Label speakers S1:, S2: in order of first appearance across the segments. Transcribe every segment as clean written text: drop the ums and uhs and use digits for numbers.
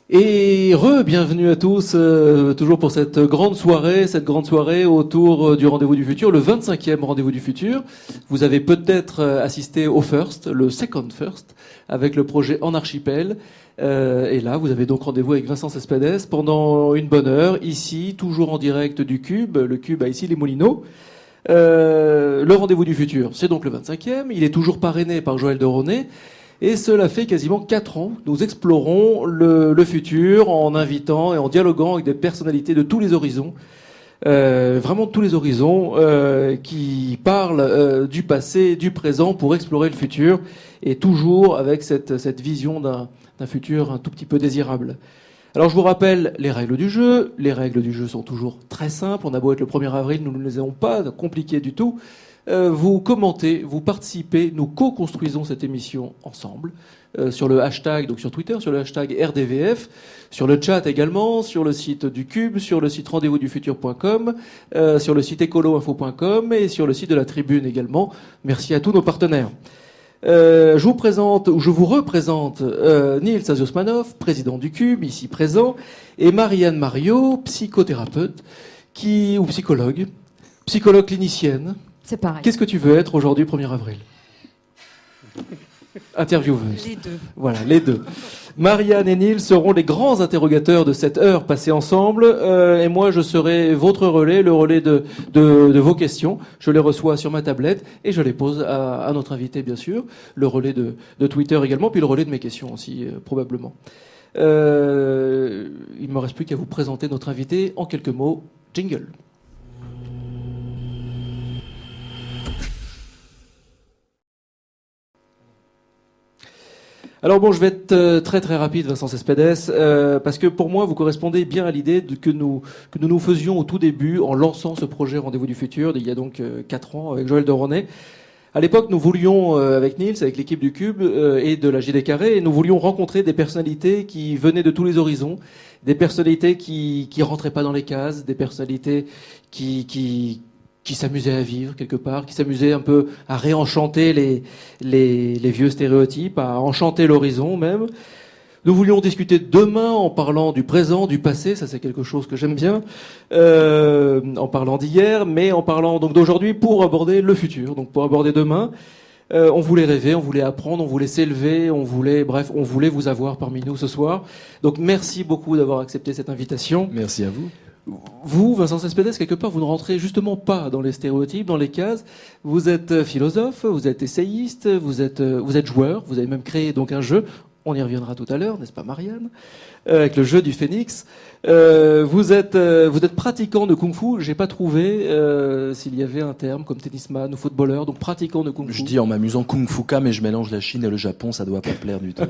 S1: Et bienvenue à tous, toujours pour cette grande soirée autour du Rendez-vous du Futur, le 25e Rendez-vous du Futur. Vous avez peut-être assisté au First, le Second First, avec le projet En Archipel. Et là, vous avez donc rendez-vous avec Vincent Cespedes pendant une bonne heure, ici, toujours en direct du Cube, le Cube à Issy-les-Moulineaux. Le Rendez-vous du Futur, c'est donc le 25e, il est toujours parrainé par Joël de Ronet. Et cela fait quasiment 4 ans. Nous explorons le futur en invitant et en dialoguant avec des personnalités de tous les horizons, vraiment de tous les horizons, qui parlent du passé, du présent pour explorer le futur, et toujours avec cette vision d'un futur un tout petit peu désirable. Alors je vous rappelle les règles du jeu. Les règles du jeu sont toujours très simples. On a beau être le 1er avril, nous ne les avons pas compliquées du tout. Vous commentez, vous participez, nous co-construisons cette émission ensemble sur le hashtag, donc sur Twitter, sur le hashtag RDVF, sur le chat également, sur le site du Cube, sur le site rendez-vous-du-futur.com, sur le site écoloinfo.com et sur le site de la Tribune également. Merci à tous nos partenaires. Je vous représente Nils Aziosmanov, président du Cube, ici présent, et Marianne Mario, psychothérapeute, ou psychologue clinicienne.
S2: C'est pareil.
S1: Qu'est-ce que tu veux être aujourd'hui, 1er avril? Intervieweuse.
S2: Les deux.
S1: Voilà, les deux. Marianne et Nils seront les grands interrogateurs de cette heure passée ensemble, et moi je serai votre relais, le relais de vos questions. Je les reçois sur ma tablette et je les pose à notre invité, bien sûr, le relais de Twitter également, puis le relais de mes questions aussi, probablement. Il ne me reste plus qu'à vous présenter notre invité en quelques mots. Jingle. Alors bon, je vais être très très rapide, Vincent Cespedes, parce que pour moi, vous correspondez bien à l'idée que nous faisions au tout début en lançant ce projet Rendez-vous du Futur, il y a donc 4 ans, avec Joël de Ronet. À l'époque, nous voulions, avec Nils, avec l'équipe du Cube et de la JD Carré, nous voulions rencontrer des personnalités qui venaient de tous les horizons, des personnalités qui rentraient pas dans les cases, des personnalités qui s'amusaient à vivre quelque part, qui s'amusaient un peu à réenchanter les vieux stéréotypes, à enchanter l'horizon même. Nous voulions discuter demain en parlant du présent, du passé, ça c'est quelque chose que j'aime bien, en parlant d'hier, mais en parlant donc d'aujourd'hui pour aborder le futur, donc pour aborder demain. On voulait rêver, on voulait apprendre, on voulait s'élever, on voulait vous avoir parmi nous ce soir. Donc merci beaucoup d'avoir accepté cette invitation.
S3: Merci à vous.
S1: Vous, Vincent Cespedes, quelque part, vous ne rentrez justement pas dans les stéréotypes, dans les cases. Vous êtes philosophe, vous êtes essayiste, vous êtes joueur, vous avez même créé donc un jeu. On y reviendra tout à l'heure, n'est-ce pas, Marianne, avec le jeu du Phénix. Vous êtes pratiquant de Kung-Fu. J'ai pas trouvé s'il y avait un terme comme tennisman ou footballeur, donc pratiquant de Kung-Fu.
S3: Je dis en m'amusant Kung-Fuka, mais je mélange la Chine et le Japon, ça doit pas plaire du tout.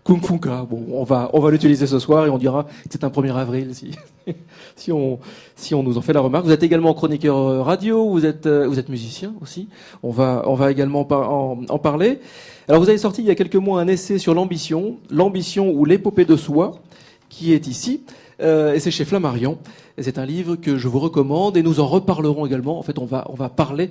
S1: Kung-Fuka. Bon, on va l'utiliser ce soir et on dira que c'est un 1er avril si on nous en fait la remarque. Vous êtes également chroniqueur radio, vous êtes musicien aussi. On va également en parler. Alors vous avez sorti il y a quelques mois un essai sur l'ambition ou l'épopée de soi, qui est ici, et c'est chez Flammarion. Et c'est un livre que je vous recommande, et nous en reparlerons également. En fait, on va parler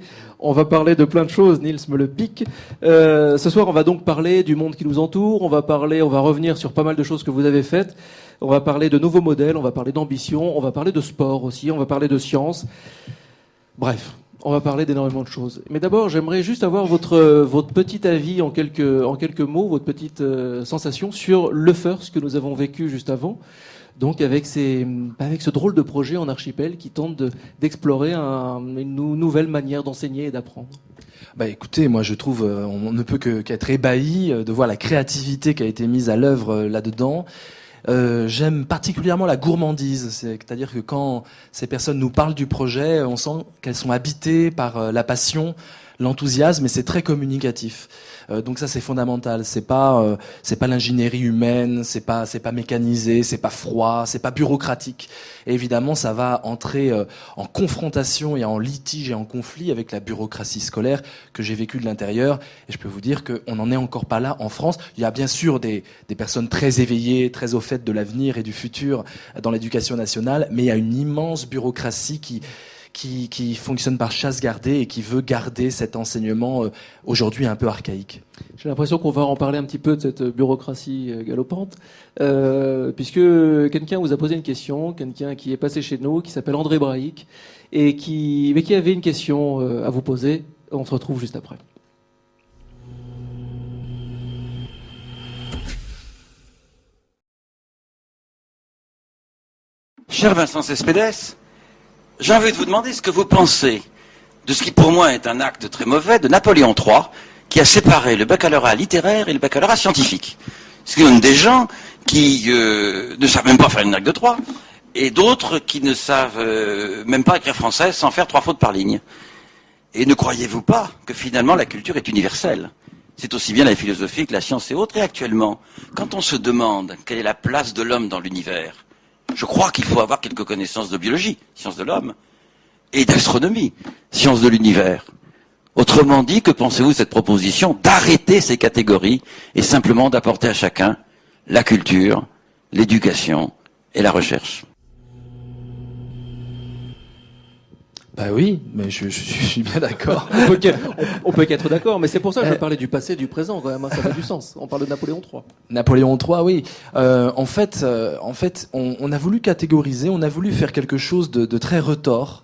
S1: de plein de choses. Nils me le pique. Ce soir, on va donc parler du monde qui nous entoure. On va revenir sur pas mal de choses que vous avez faites. On va parler de nouveaux modèles, on va parler d'ambition, on va parler de sport aussi, on va parler de science. Bref. On va parler d'énormément de choses. Mais d'abord, j'aimerais juste avoir votre petit avis en quelques mots, votre petite sensation sur le First que nous avons vécu juste avant. Donc avec ce drôle de projet en archipel qui tente d'explorer une nouvelle manière d'enseigner et d'apprendre.
S3: Bah écoutez, moi je trouve on ne peut qu'être ébahi de voir la créativité qui a été mise à l'œuvre là-dedans. J'aime particulièrement la gourmandise, c'est-à-dire que quand ces personnes nous parlent du projet, on sent qu'elles sont habitées par la passion, l'enthousiasme, et c'est très communicatif. Donc ça c'est fondamental. C'est pas l'ingénierie humaine, c'est pas mécanisé, c'est pas froid, c'est pas bureaucratique. Et évidemment ça va entrer en confrontation et en litige et en conflit avec la bureaucratie scolaire que j'ai vécue de l'intérieur. Et je peux vous dire qu'on n'en est encore pas là en France. Il y a bien sûr des personnes très éveillées, très au fait de l'avenir et du futur dans l'éducation nationale, mais il y a une immense bureaucratie qui fonctionne par chasse gardée et qui veut garder cet enseignement aujourd'hui un peu archaïque.
S1: J'ai l'impression qu'on va en parler un petit peu de cette bureaucratie galopante, puisque quelqu'un vous a posé une question, quelqu'un qui est passé chez nous, qui s'appelle André Braic, et qui avait une question à vous poser. On se retrouve juste après.
S2: Cher Vincent Cespedes, j'ai envie de vous demander ce que vous pensez de ce qui pour moi est un acte très mauvais de Napoléon III, qui a séparé le baccalauréat littéraire et le baccalauréat scientifique. Ce qui donne des gens qui ne savent même pas faire une règle de 3, et d'autres qui ne savent même pas écrire français sans faire 3 fautes par ligne. Et ne croyez-vous pas que finalement la culture est universelle? C'est aussi bien la philosophie que la science et autres. Et actuellement, quand on se demande quelle est la place de l'homme dans l'univers, je crois qu'il faut avoir quelques connaissances de biologie, sciences de l'homme, et d'astronomie, sciences de l'univers. Autrement dit, que pensez-vous de cette proposition d'arrêter ces catégories et simplement d'apporter à chacun la culture, l'éducation et la recherche?
S3: Bah oui, mais je suis bien d'accord.
S1: On peut qu'être d'accord, mais c'est pour ça que je parlais du passé et du présent quand même, ça fait du sens. On parle de Napoléon III.
S3: Napoléon III, oui. En fait, on a voulu catégoriser, on a voulu faire quelque chose de très retors.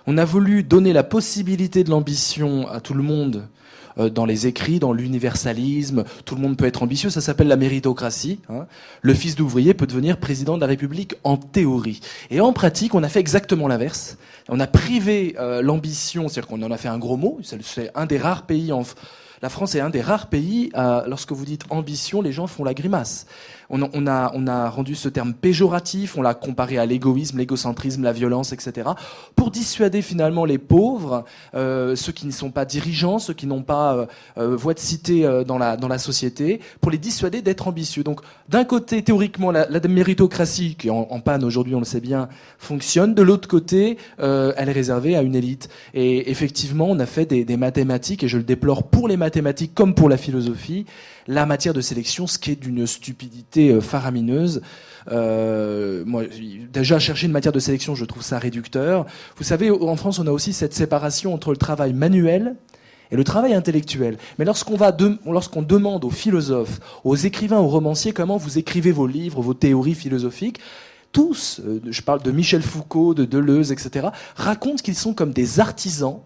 S3: On a voulu donner la possibilité de l'ambition à tout le monde dans les écrits, dans l'universalisme. Tout le monde peut être ambitieux, ça s'appelle la méritocratie. Hein. Le fils d'ouvrier peut devenir président de la République en théorie. Et en pratique, on a fait exactement l'inverse. On a privé l'ambition, c'est-à-dire qu'on en a fait un gros mot. C'est un des rares pays la France est un des rares pays, lorsque vous dites ambition, les gens font la grimace. On a rendu ce terme péjoratif, on l'a comparé à l'égoïsme, l'égocentrisme, la violence, etc. pour dissuader finalement les pauvres, ceux qui ne sont pas dirigeants, ceux qui n'ont pas voix de cité dans la société, pour les dissuader d'être ambitieux. Donc d'un côté, théoriquement, la méritocratie, qui est en panne aujourd'hui, on le sait bien, fonctionne. De l'autre côté, elle est réservée à une élite. Et effectivement, on a fait des mathématiques, et je le déplore pour les mathématiques comme pour la philosophie, la matière de sélection, ce qui est d'une stupidité faramineuse. Moi, déjà, chercher une matière de sélection, je trouve ça réducteur. Vous savez, en France, on a aussi cette séparation entre le travail manuel et le travail intellectuel. Mais lorsqu'on demande aux philosophes, aux écrivains, aux romanciers, comment vous écrivez vos livres, vos théories philosophiques, tous, je parle de Michel Foucault, de Deleuze, etc., racontent qu'ils sont comme des artisans,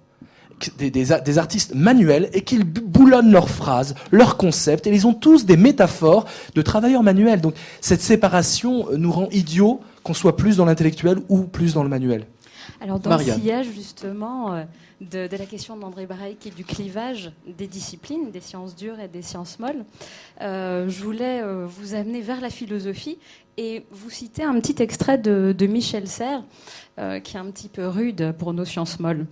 S3: des artistes manuels, et qu'ils boulonnent leurs phrases, leurs concepts, et ils ont tous des métaphores de travailleurs manuels. Donc cette séparation nous rend idiots, qu'on soit plus dans l'intellectuel ou plus dans le manuel.
S4: Alors dans
S3: Marianne.
S4: le sillage justement de la question d'André Braic et du clivage des disciplines, des sciences dures et des sciences molles, je voulais vous amener vers la philosophie et vous citer un petit extrait de Michel Serres, qui est un petit peu rude pour nos sciences molles.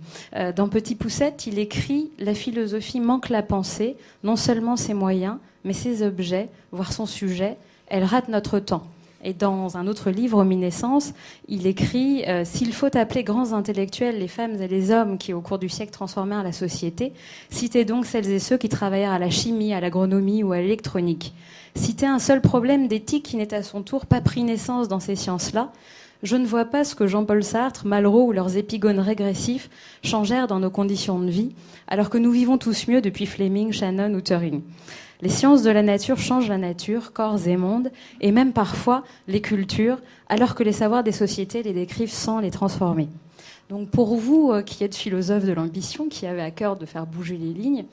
S4: Dans Petit Poucette, il écrit « La philosophie manque la pensée, non seulement ses moyens, mais ses objets, voire son sujet. Elle rate notre temps. » Et dans un autre livre, Omniscience, il écrit « S'il faut appeler grands intellectuels les femmes et les hommes qui, au cours du siècle, transformèrent la société, citez donc celles et ceux qui travaillèrent à la chimie, à l'agronomie ou à l'électronique. Citez un seul problème d'éthique qui n'est à son tour pas pris naissance dans ces sciences-là. Je ne vois pas ce que Jean-Paul Sartre, Malraux ou leurs épigones régressifs changèrent dans nos conditions de vie, alors que nous vivons tous mieux depuis Fleming, Shannon ou Turing. Les sciences de la nature changent la nature, corps et monde, et même parfois les cultures, alors que les savoirs des sociétés les décrivent sans les transformer. » Donc pour vous, qui êtes philosophe de l'ambition, qui avez à cœur de faire bouger les lignes,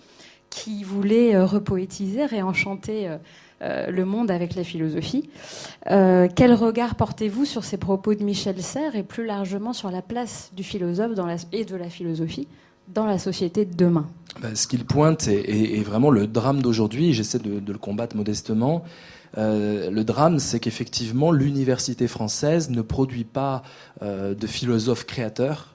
S4: qui voulez repoétiser, réenchanter le monde avec la philosophie, quel regard portez-vous sur ces propos de Michel Serres et plus largement sur la place du philosophe et de la philosophie dans la société de demain?
S3: Ce qu'il pointe est vraiment le drame d'aujourd'hui, j'essaie de le combattre modestement. Le drame, c'est qu'effectivement, l'université française ne produit pas de philosophes créateurs.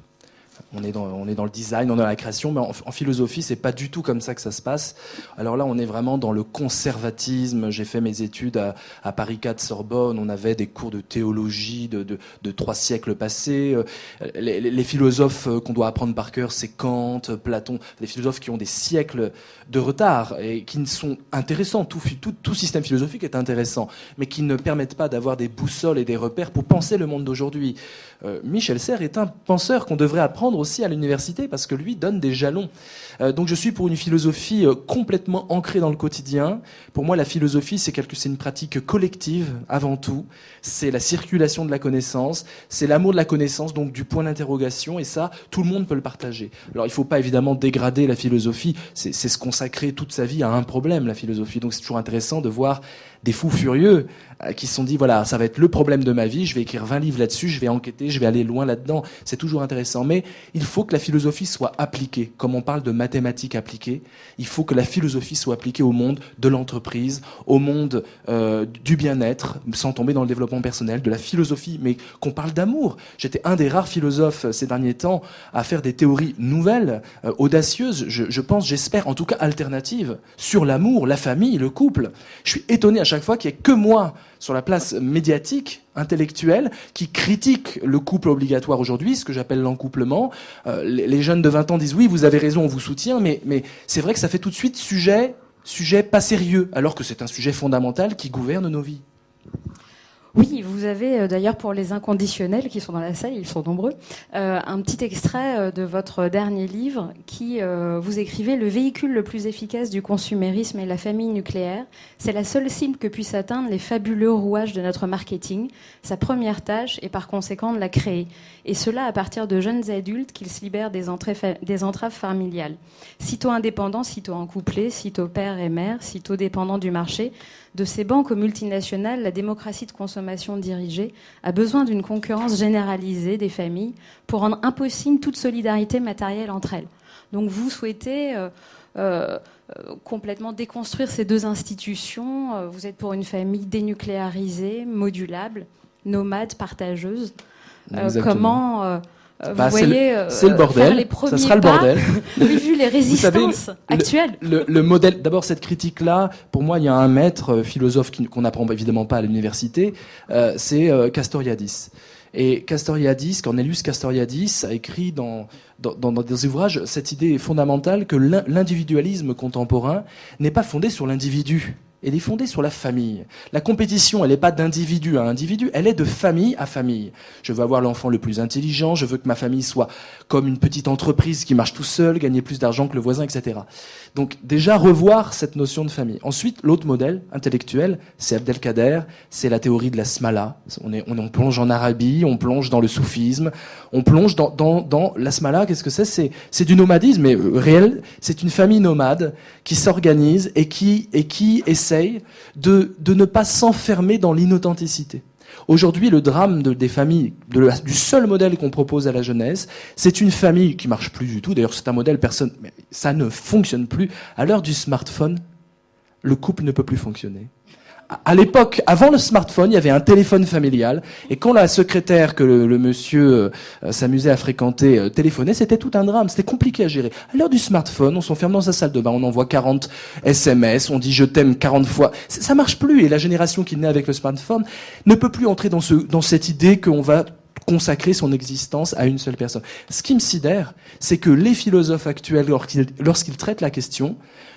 S3: On est dans le design, on est dans la création, mais en philosophie, c'est pas du tout comme ça que ça se passe. Alors là, on est vraiment dans le conservatisme. J'ai fait mes études à Paris 4 Sorbonne. On avait des cours de théologie de 3 siècles passés. Les philosophes qu'on doit apprendre par cœur, c'est Kant, Platon, des philosophes qui ont des siècles de retard et qui ne sont intéressants. Tout système philosophique est intéressant, mais qui ne permettent pas d'avoir des boussoles et des repères pour penser le monde d'aujourd'hui. Michel Serres est un penseur qu'on devrait apprendre apprendre aussi à l'université parce que lui donne des jalons. Donc je suis pour une philosophie complètement ancrée dans le quotidien. Pour moi, la philosophie, c'est une pratique collective avant tout. C'est la circulation de la connaissance, c'est l'amour de la connaissance, donc du point d'interrogation, et ça, tout le monde peut le partager. Alors il ne faut pas évidemment dégrader la philosophie, c'est se consacrer toute sa vie à un problème, la philosophie. Donc c'est toujours intéressant de voir des fous furieux qui se sont dit, voilà, ça va être le problème de ma vie, je vais écrire 20 livres là-dessus, je vais enquêter, je vais aller loin là-dedans. C'est toujours intéressant. Mais il faut que la philosophie soit appliquée. Comme on parle de mathématiques appliquées, il faut que la philosophie soit appliquée au monde de l'entreprise, au monde du bien-être, sans tomber dans le développement personnel, de la philosophie, mais qu'on parle d'amour. J'étais un des rares philosophes ces derniers temps à faire des théories nouvelles, audacieuses, je pense, j'espère, en tout cas alternatives, sur l'amour, la famille, le couple. Je suis étonné à chaque fois qu'il n'y ait que moi sur la place médiatique, intellectuelle, qui critique le couple obligatoire aujourd'hui, ce que j'appelle l'encouplement. Les jeunes de 20 ans disent oui, vous avez raison, on vous soutient, mais c'est vrai que ça fait tout de suite sujet pas sérieux, alors que c'est un sujet fondamental qui gouverne nos vies.
S4: Oui, vous avez d'ailleurs pour les inconditionnels qui sont dans la salle, ils sont nombreux, un petit extrait de votre dernier livre qui, vous écrivez, le véhicule le plus efficace du consumérisme est la famille nucléaire. C'est la seule cible que puissent atteindre les fabuleux rouages de notre marketing. Sa première tâche est par conséquent de la créer. Et cela à partir de jeunes adultes qu'ils se libèrent des entraves familiales. Sitôt indépendants, sitôt encouplés, sitôt père et mère, sitôt dépendants du marché. De ces banques aux multinationales, la démocratie de consommation dirigée a besoin d'une concurrence généralisée des familles pour rendre impossible toute solidarité matérielle entre elles. Donc vous souhaitez complètement déconstruire ces deux institutions. Vous êtes pour une famille dénucléarisée, modulable, nomade, partageuse. Comment... vous voyez,
S3: c'est le bordel.
S4: Faire les premiers
S3: ça sera le bordel.
S4: Oui, vu les résistances actuelles.
S3: Le modèle, d'abord cette critique-là, pour moi, il y a un maître philosophe qu'on n'apprend évidemment pas à l'université, c'est Castoriadis. Et Castoriadis, Cornelius Castoriadis a écrit dans des ouvrages cette idée fondamentale que l'individualisme contemporain n'est pas fondé sur l'individu. Elle est fondée sur la famille. La compétition, elle n'est pas d'individu à individu, elle est de famille à famille. Je veux avoir l'enfant le plus intelligent, je veux que ma famille soit comme une petite entreprise qui marche tout seul, gagner plus d'argent que le voisin, etc. Donc déjà revoir cette notion de famille. Ensuite, l'autre modèle intellectuel, c'est Abdelkader, c'est la théorie de la smala. On plonge en Arabie, on plonge dans le soufisme, on plonge dans la smala. Qu'est-ce que c'est ? C'est du nomadisme, mais réel. C'est une famille nomade qui s'organise et qui essaye de ne pas s'enfermer dans l'inauthenticité. Aujourd'hui, le drame des familles, du seul modèle qu'on propose à la jeunesse, c'est une famille qui marche plus du tout. D'ailleurs, c'est un modèle mais ça ne fonctionne plus. À l'heure du smartphone, le couple ne peut plus fonctionner. À l'époque, avant le smartphone, il y avait un téléphone familial, et quand la secrétaire que le monsieur s'amusait à fréquenter téléphonait, c'était tout un drame, c'était compliqué à gérer. À l'heure du smartphone, on s'enferme dans sa salle de bain, on envoie 40 SMS, on dit je t'aime 40 fois. Ça marche plus, et la génération qui naît avec le smartphone ne peut plus entrer dans cette idée qu'on va consacrer son existence à une seule personne. Ce qui me sidère, c'est que les philosophes actuels, lorsqu'ils traitent la question,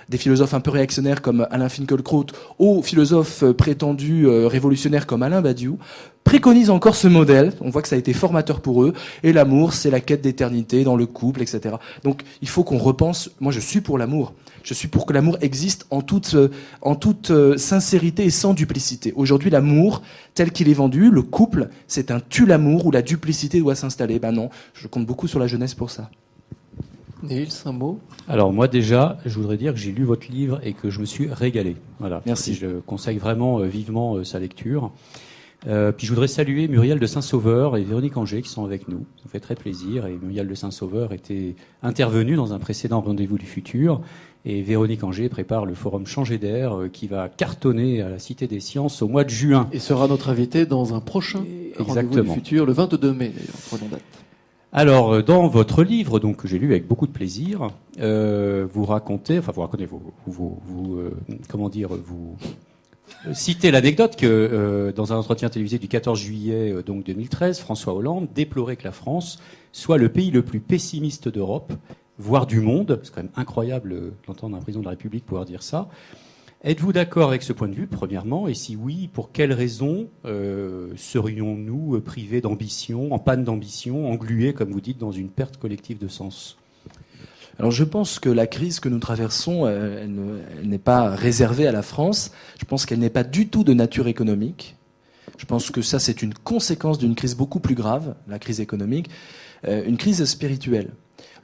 S3: des philosophes un peu réactionnaires comme Alain Finkielkraut, aux philosophes prétendus révolutionnaires comme Alain Badiou, préconisent encore ce modèle. On voit que ça a été formateur pour eux. Et l'amour, c'est la quête d'éternité dans le couple, etc. Donc il faut qu'on repense. Moi, je suis pour l'amour. Je suis pour que l'amour existe en toute sincérité et sans duplicité. Aujourd'hui, l'amour, tel qu'il est vendu, le couple, c'est un tue-l'amour où la duplicité doit s'installer. Ben non, je compte beaucoup sur la jeunesse pour ça.
S1: Nils, un mot ?
S5: Alors moi déjà, je voudrais dire que j'ai lu votre livre et que je me suis régalé. Voilà.
S3: Merci.
S5: Je conseille vraiment vivement sa lecture. Puis je voudrais saluer Muriel de Saint-Sauveur et Véronique Anger qui sont avec nous. Ça me fait très plaisir. Et Muriel de Saint-Sauveur était intervenue dans un précédent Rendez-vous du futur. Et Véronique Anger prépare le forum Changer d'air qui va cartonner à la Cité des Sciences au mois de juin.
S1: Et sera notre invité dans un prochain Rendez-vous du futur, le 22 mai d'ailleurs, prenons date.
S5: Alors, dans votre livre, donc que j'ai lu avec beaucoup de plaisir, vous citez l'anecdote que dans un entretien télévisé du 14 juillet 2013, François Hollande déplorait que la France soit le pays le plus pessimiste d'Europe, voire du monde. C'est quand même incroyable d'entendre un président de la République pouvoir dire ça. Êtes-vous d'accord avec ce point de vue, premièrement? Et si oui, pour quelles raisons serions-nous privés d'ambition, en panne d'ambition, englués, comme vous dites, dans une perte collective de sens?
S3: Alors je pense que la crise que nous traversons, elle n'est pas réservée à la France. Je pense qu'elle n'est pas du tout de nature économique. Je pense que ça, c'est une conséquence d'une crise beaucoup plus grave, la crise économique, une crise spirituelle.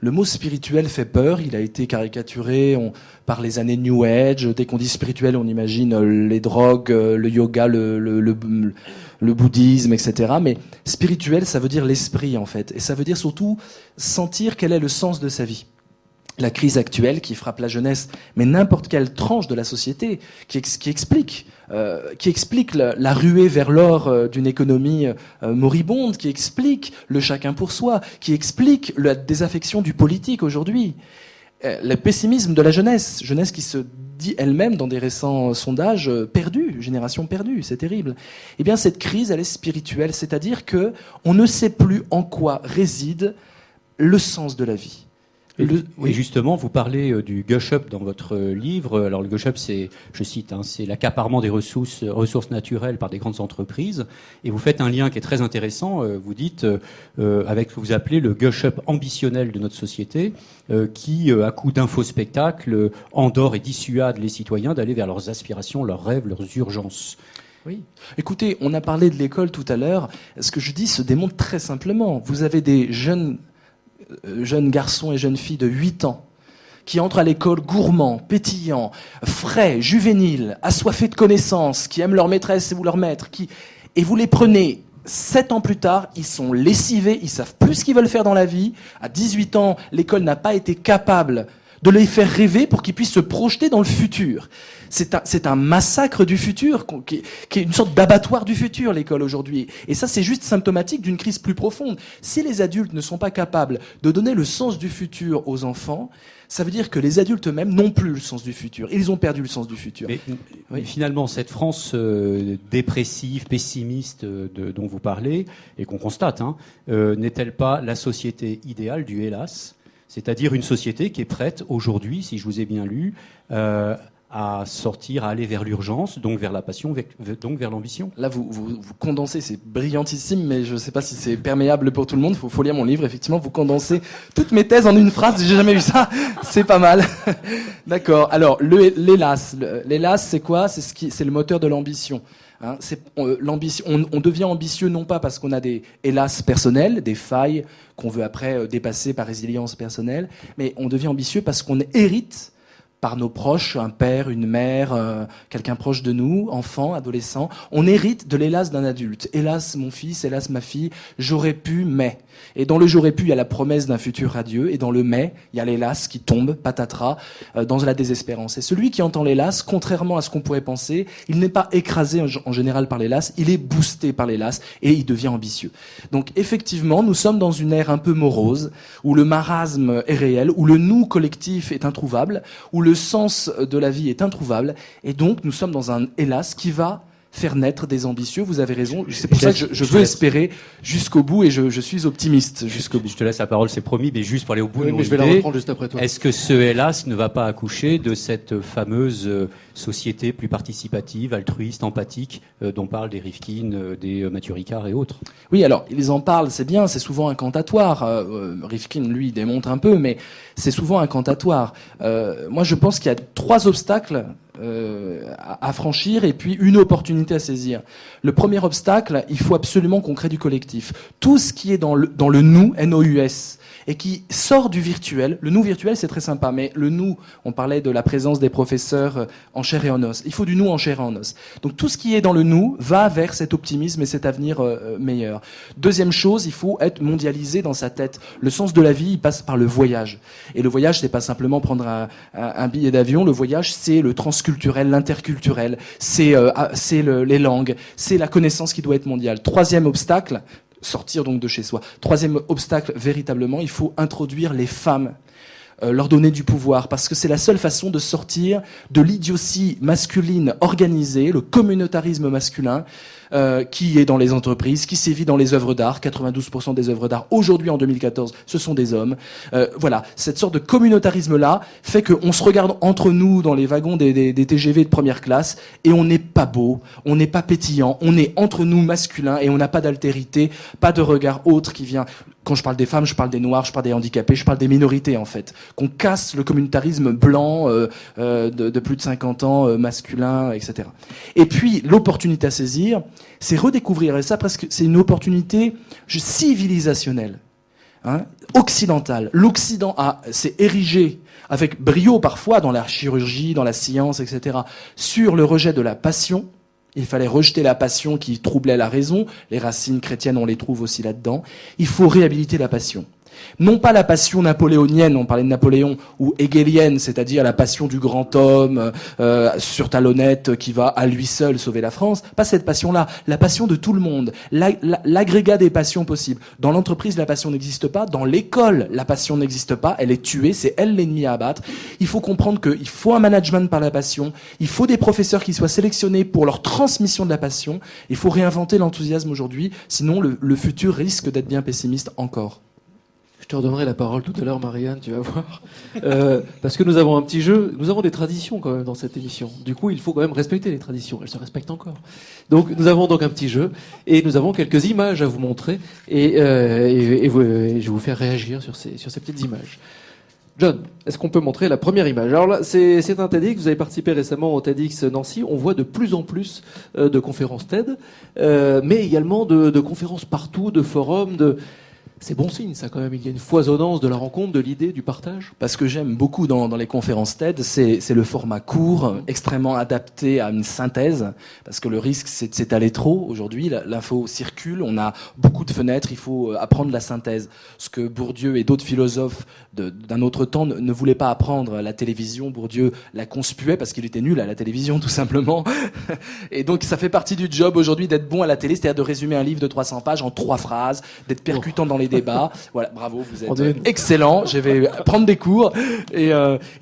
S3: Le mot spirituel fait peur, il a été caricaturé par les années New Age. Dès qu'on dit spirituel, on imagine les drogues, le yoga, le bouddhisme, etc. Mais spirituel, ça veut dire l'esprit, en fait. Et ça veut dire surtout sentir quel est le sens de sa vie. La crise actuelle qui frappe la jeunesse, mais n'importe quelle tranche de la société, qui explique la ruée vers l'or d'une économie moribonde, qui explique le chacun pour soi, qui explique la désaffection du politique aujourd'hui, le pessimisme de la jeunesse qui se dit elle-même dans des récents sondages perdue, génération perdue, c'est terrible. Eh bien, cette crise, elle est spirituelle, c'est-à-dire que on ne sait plus en quoi réside le sens de la vie.
S5: Et justement, vous parlez du gush-up dans votre livre. Alors le gush-up, c'est, je cite, c'est l'accaparement des ressources naturelles par des grandes entreprises. Et vous faites un lien qui est très intéressant. Vous dites, avec ce que vous appelez le gush-up ambitionnel de notre société, qui, à coup d'infospectacles, endort et dissuade les citoyens d'aller vers leurs aspirations, leurs rêves, leurs urgences.
S3: Oui. Écoutez, on a parlé de l'école tout à l'heure. Ce que je dis se démontre très simplement. Vous avez des jeunes garçons et jeunes filles de 8 ans qui entrent à l'école gourmands, pétillants, frais, juvéniles, assoiffés de connaissances, qui aiment leur maîtresse ou leur maître, et vous les prenez 7 ans plus tard, ils sont lessivés, ils savent plus ce qu'ils veulent faire dans la vie. À 18 ans, l'école n'a pas été capable de les faire rêver pour qu'ils puissent se projeter dans le futur. C'est un massacre du futur, qui est une sorte d'abattoir du futur, l'école aujourd'hui. Et ça, c'est juste symptomatique d'une crise plus profonde. Si les adultes ne sont pas capables de donner le sens du futur aux enfants, ça veut dire que les adultes eux-mêmes n'ont plus le sens du futur. Ils ont perdu le sens du futur.
S5: Mais finalement, cette France dépressive, pessimiste dont vous parlez, et qu'on constate, n'est-elle pas la société idéale du hélas ? C'est-à-dire une société qui est prête aujourd'hui, si je vous ai bien lu, à sortir, à aller vers l'urgence, donc vers la passion, donc vers l'ambition.
S3: Là, vous condensez, c'est brillantissime, mais je ne sais pas si c'est perméable pour tout le monde. Faut lire mon livre, effectivement. Vous condensez toutes mes thèses en une phrase. J'ai jamais vu ça. C'est pas mal. D'accord. Alors, l'hélas, c'est quoi ? C'est le moteur de l'ambition. L'ambition. On devient ambitieux non pas parce qu'on a des hélas personnels, des failles qu'on veut après dépasser par résilience personnelle, mais on devient ambitieux parce qu'on hérite par nos proches, un père, une mère, quelqu'un proche de nous, enfant, adolescent. On hérite de l'hélas d'un adulte. Hélas mon fils, hélas ma fille, j'aurais pu, mais. Et dans le j'aurais pu, il y a la promesse d'un futur radieux, et dans le mais, il y a l'hélas qui tombe, patatras, dans la désespérance. Et celui qui entend l'hélas, contrairement à ce qu'on pourrait penser, il n'est pas écrasé en général par l'hélas, il est boosté par l'hélas, et il devient ambitieux. Donc effectivement, nous sommes dans une ère un peu morose, où le marasme est réel, où le nous collectif est introuvable, où le sens de la vie est introuvable, et donc nous sommes dans un hélas qui va faire naître des ambitieux. Vous avez raison, c'est pour ça que je veux espérer jusqu'au bout, et je suis optimiste jusqu'au bout.
S5: Je te laisse la parole, c'est promis, mais juste pour aller au bout de nos
S1: mais je vais la
S5: idées,
S1: reprendre juste après toi.
S5: Est-ce que ce hélas ne va pas accoucher de cette fameuse société plus participative, altruiste, empathique, dont parlent des Rifkin, des Mathieu Ricard et autres?
S3: Oui, alors, ils en parlent, c'est bien, c'est souvent incantatoire. Rifkin, lui, démontre un peu, mais c'est souvent incantatoire. Moi, je pense qu'il y a 3 obstacles à franchir et puis une opportunité à saisir. Le premier obstacle, il faut absolument qu'on crée du collectif. Tout ce qui est dans le nous, N-O-U-S, et qui sort du virtuel. Le nous virtuel, c'est très sympa, mais le nous, on parlait de la présence des professeurs en chair et en os. Il faut du nous en chair et en os. Donc tout ce qui est dans le nous va vers cet optimisme et cet avenir meilleur. Deuxième chose, il faut être mondialisé dans sa tête. Le sens de la vie, il passe par le voyage. Et le voyage, c'est pas simplement prendre un billet d'avion. Le voyage, c'est le transculturel, l'interculturel, c'est les langues, c'est la connaissance qui doit être mondiale. Troisième obstacle, sortir donc de chez soi. Troisième obstacle, véritablement, il faut introduire les femmes, leur donner du pouvoir, parce que c'est la seule façon de sortir de l'idiotie masculine organisée, le communautarisme masculin, qui est dans les entreprises, qui sévit dans les œuvres d'art. 92% des œuvres d'art aujourd'hui en 2014, ce sont des hommes. Voilà, cette sorte de communautarisme-là fait qu'on se regarde entre nous dans les wagons des TGV de première classe et on n'est pas beau, on n'est pas pétillant, on est entre nous masculins et on n'a pas d'altérité, pas de regard autre qui vient. Quand je parle des femmes, je parle des noirs, je parle des handicapés, je parle des minorités en fait. Qu'on casse le communautarisme blanc de plus de 50 ans, masculin, etc. Et puis l'opportunité à saisir, c'est redécouvrir, et ça presque c'est une opportunité civilisationnelle, occidentale. L'Occident s'est érigé avec brio parfois dans la chirurgie, dans la science, etc. sur le rejet de la passion. Il fallait rejeter la passion qui troublait la raison. Les racines chrétiennes, on les trouve aussi là-dedans. Il faut réhabiliter la passion. Non pas la passion napoléonienne, on parlait de Napoléon, ou hegelienne, c'est-à-dire la passion du grand homme sur talonnette qui va à lui seul sauver la France. Pas cette passion-là, la passion de tout le monde, l'agrégat des passions possibles. Dans l'entreprise, la passion n'existe pas. Dans l'école, la passion n'existe pas. Elle est tuée, c'est elle l'ennemi à abattre. Il faut comprendre qu'il faut un management par la passion. Il faut des professeurs qui soient sélectionnés pour leur transmission de la passion. Il faut réinventer l'enthousiasme aujourd'hui, sinon le futur risque d'être bien pessimiste encore.
S1: Je te redonnerai la parole tout à l'heure, Marianne, tu vas voir. Parce que nous avons un petit jeu, nous avons des traditions quand même dans cette émission. Du coup, il faut quand même respecter les traditions. Elles se respectent encore. Donc, nous avons donc un petit jeu et nous avons quelques images à vous montrer et je vais vous faire réagir sur ces petites images. John, est-ce qu'on peut montrer la première image? Alors là, c'est un TEDx. Vous avez participé récemment au TEDx Nancy. On voit de plus en plus de conférences TED, mais également de conférences partout, de forums, C'est bon signe, ça, quand même. Il y a une foisonnance de la rencontre, de l'idée, du partage.
S3: Parce que j'aime beaucoup dans les conférences TED, c'est le format court, extrêmement adapté à une synthèse. Parce que le risque, c'est de s'étaler trop. Aujourd'hui, l'info circule, on a beaucoup de fenêtres, il faut apprendre la synthèse. Ce que Bourdieu et d'autres philosophes d'un autre temps ne voulaient pas apprendre. La télévision, Bourdieu la conspuait parce qu'il était nul à la télévision, tout simplement. Et donc, ça fait partie du job aujourd'hui d'être bon à la télé, c'est-à-dire de résumer un livre de 300 pages en 3 phrases, d'être percutant dans les débats. Voilà, bravo, vous êtes excellent. Je vais prendre des cours. Et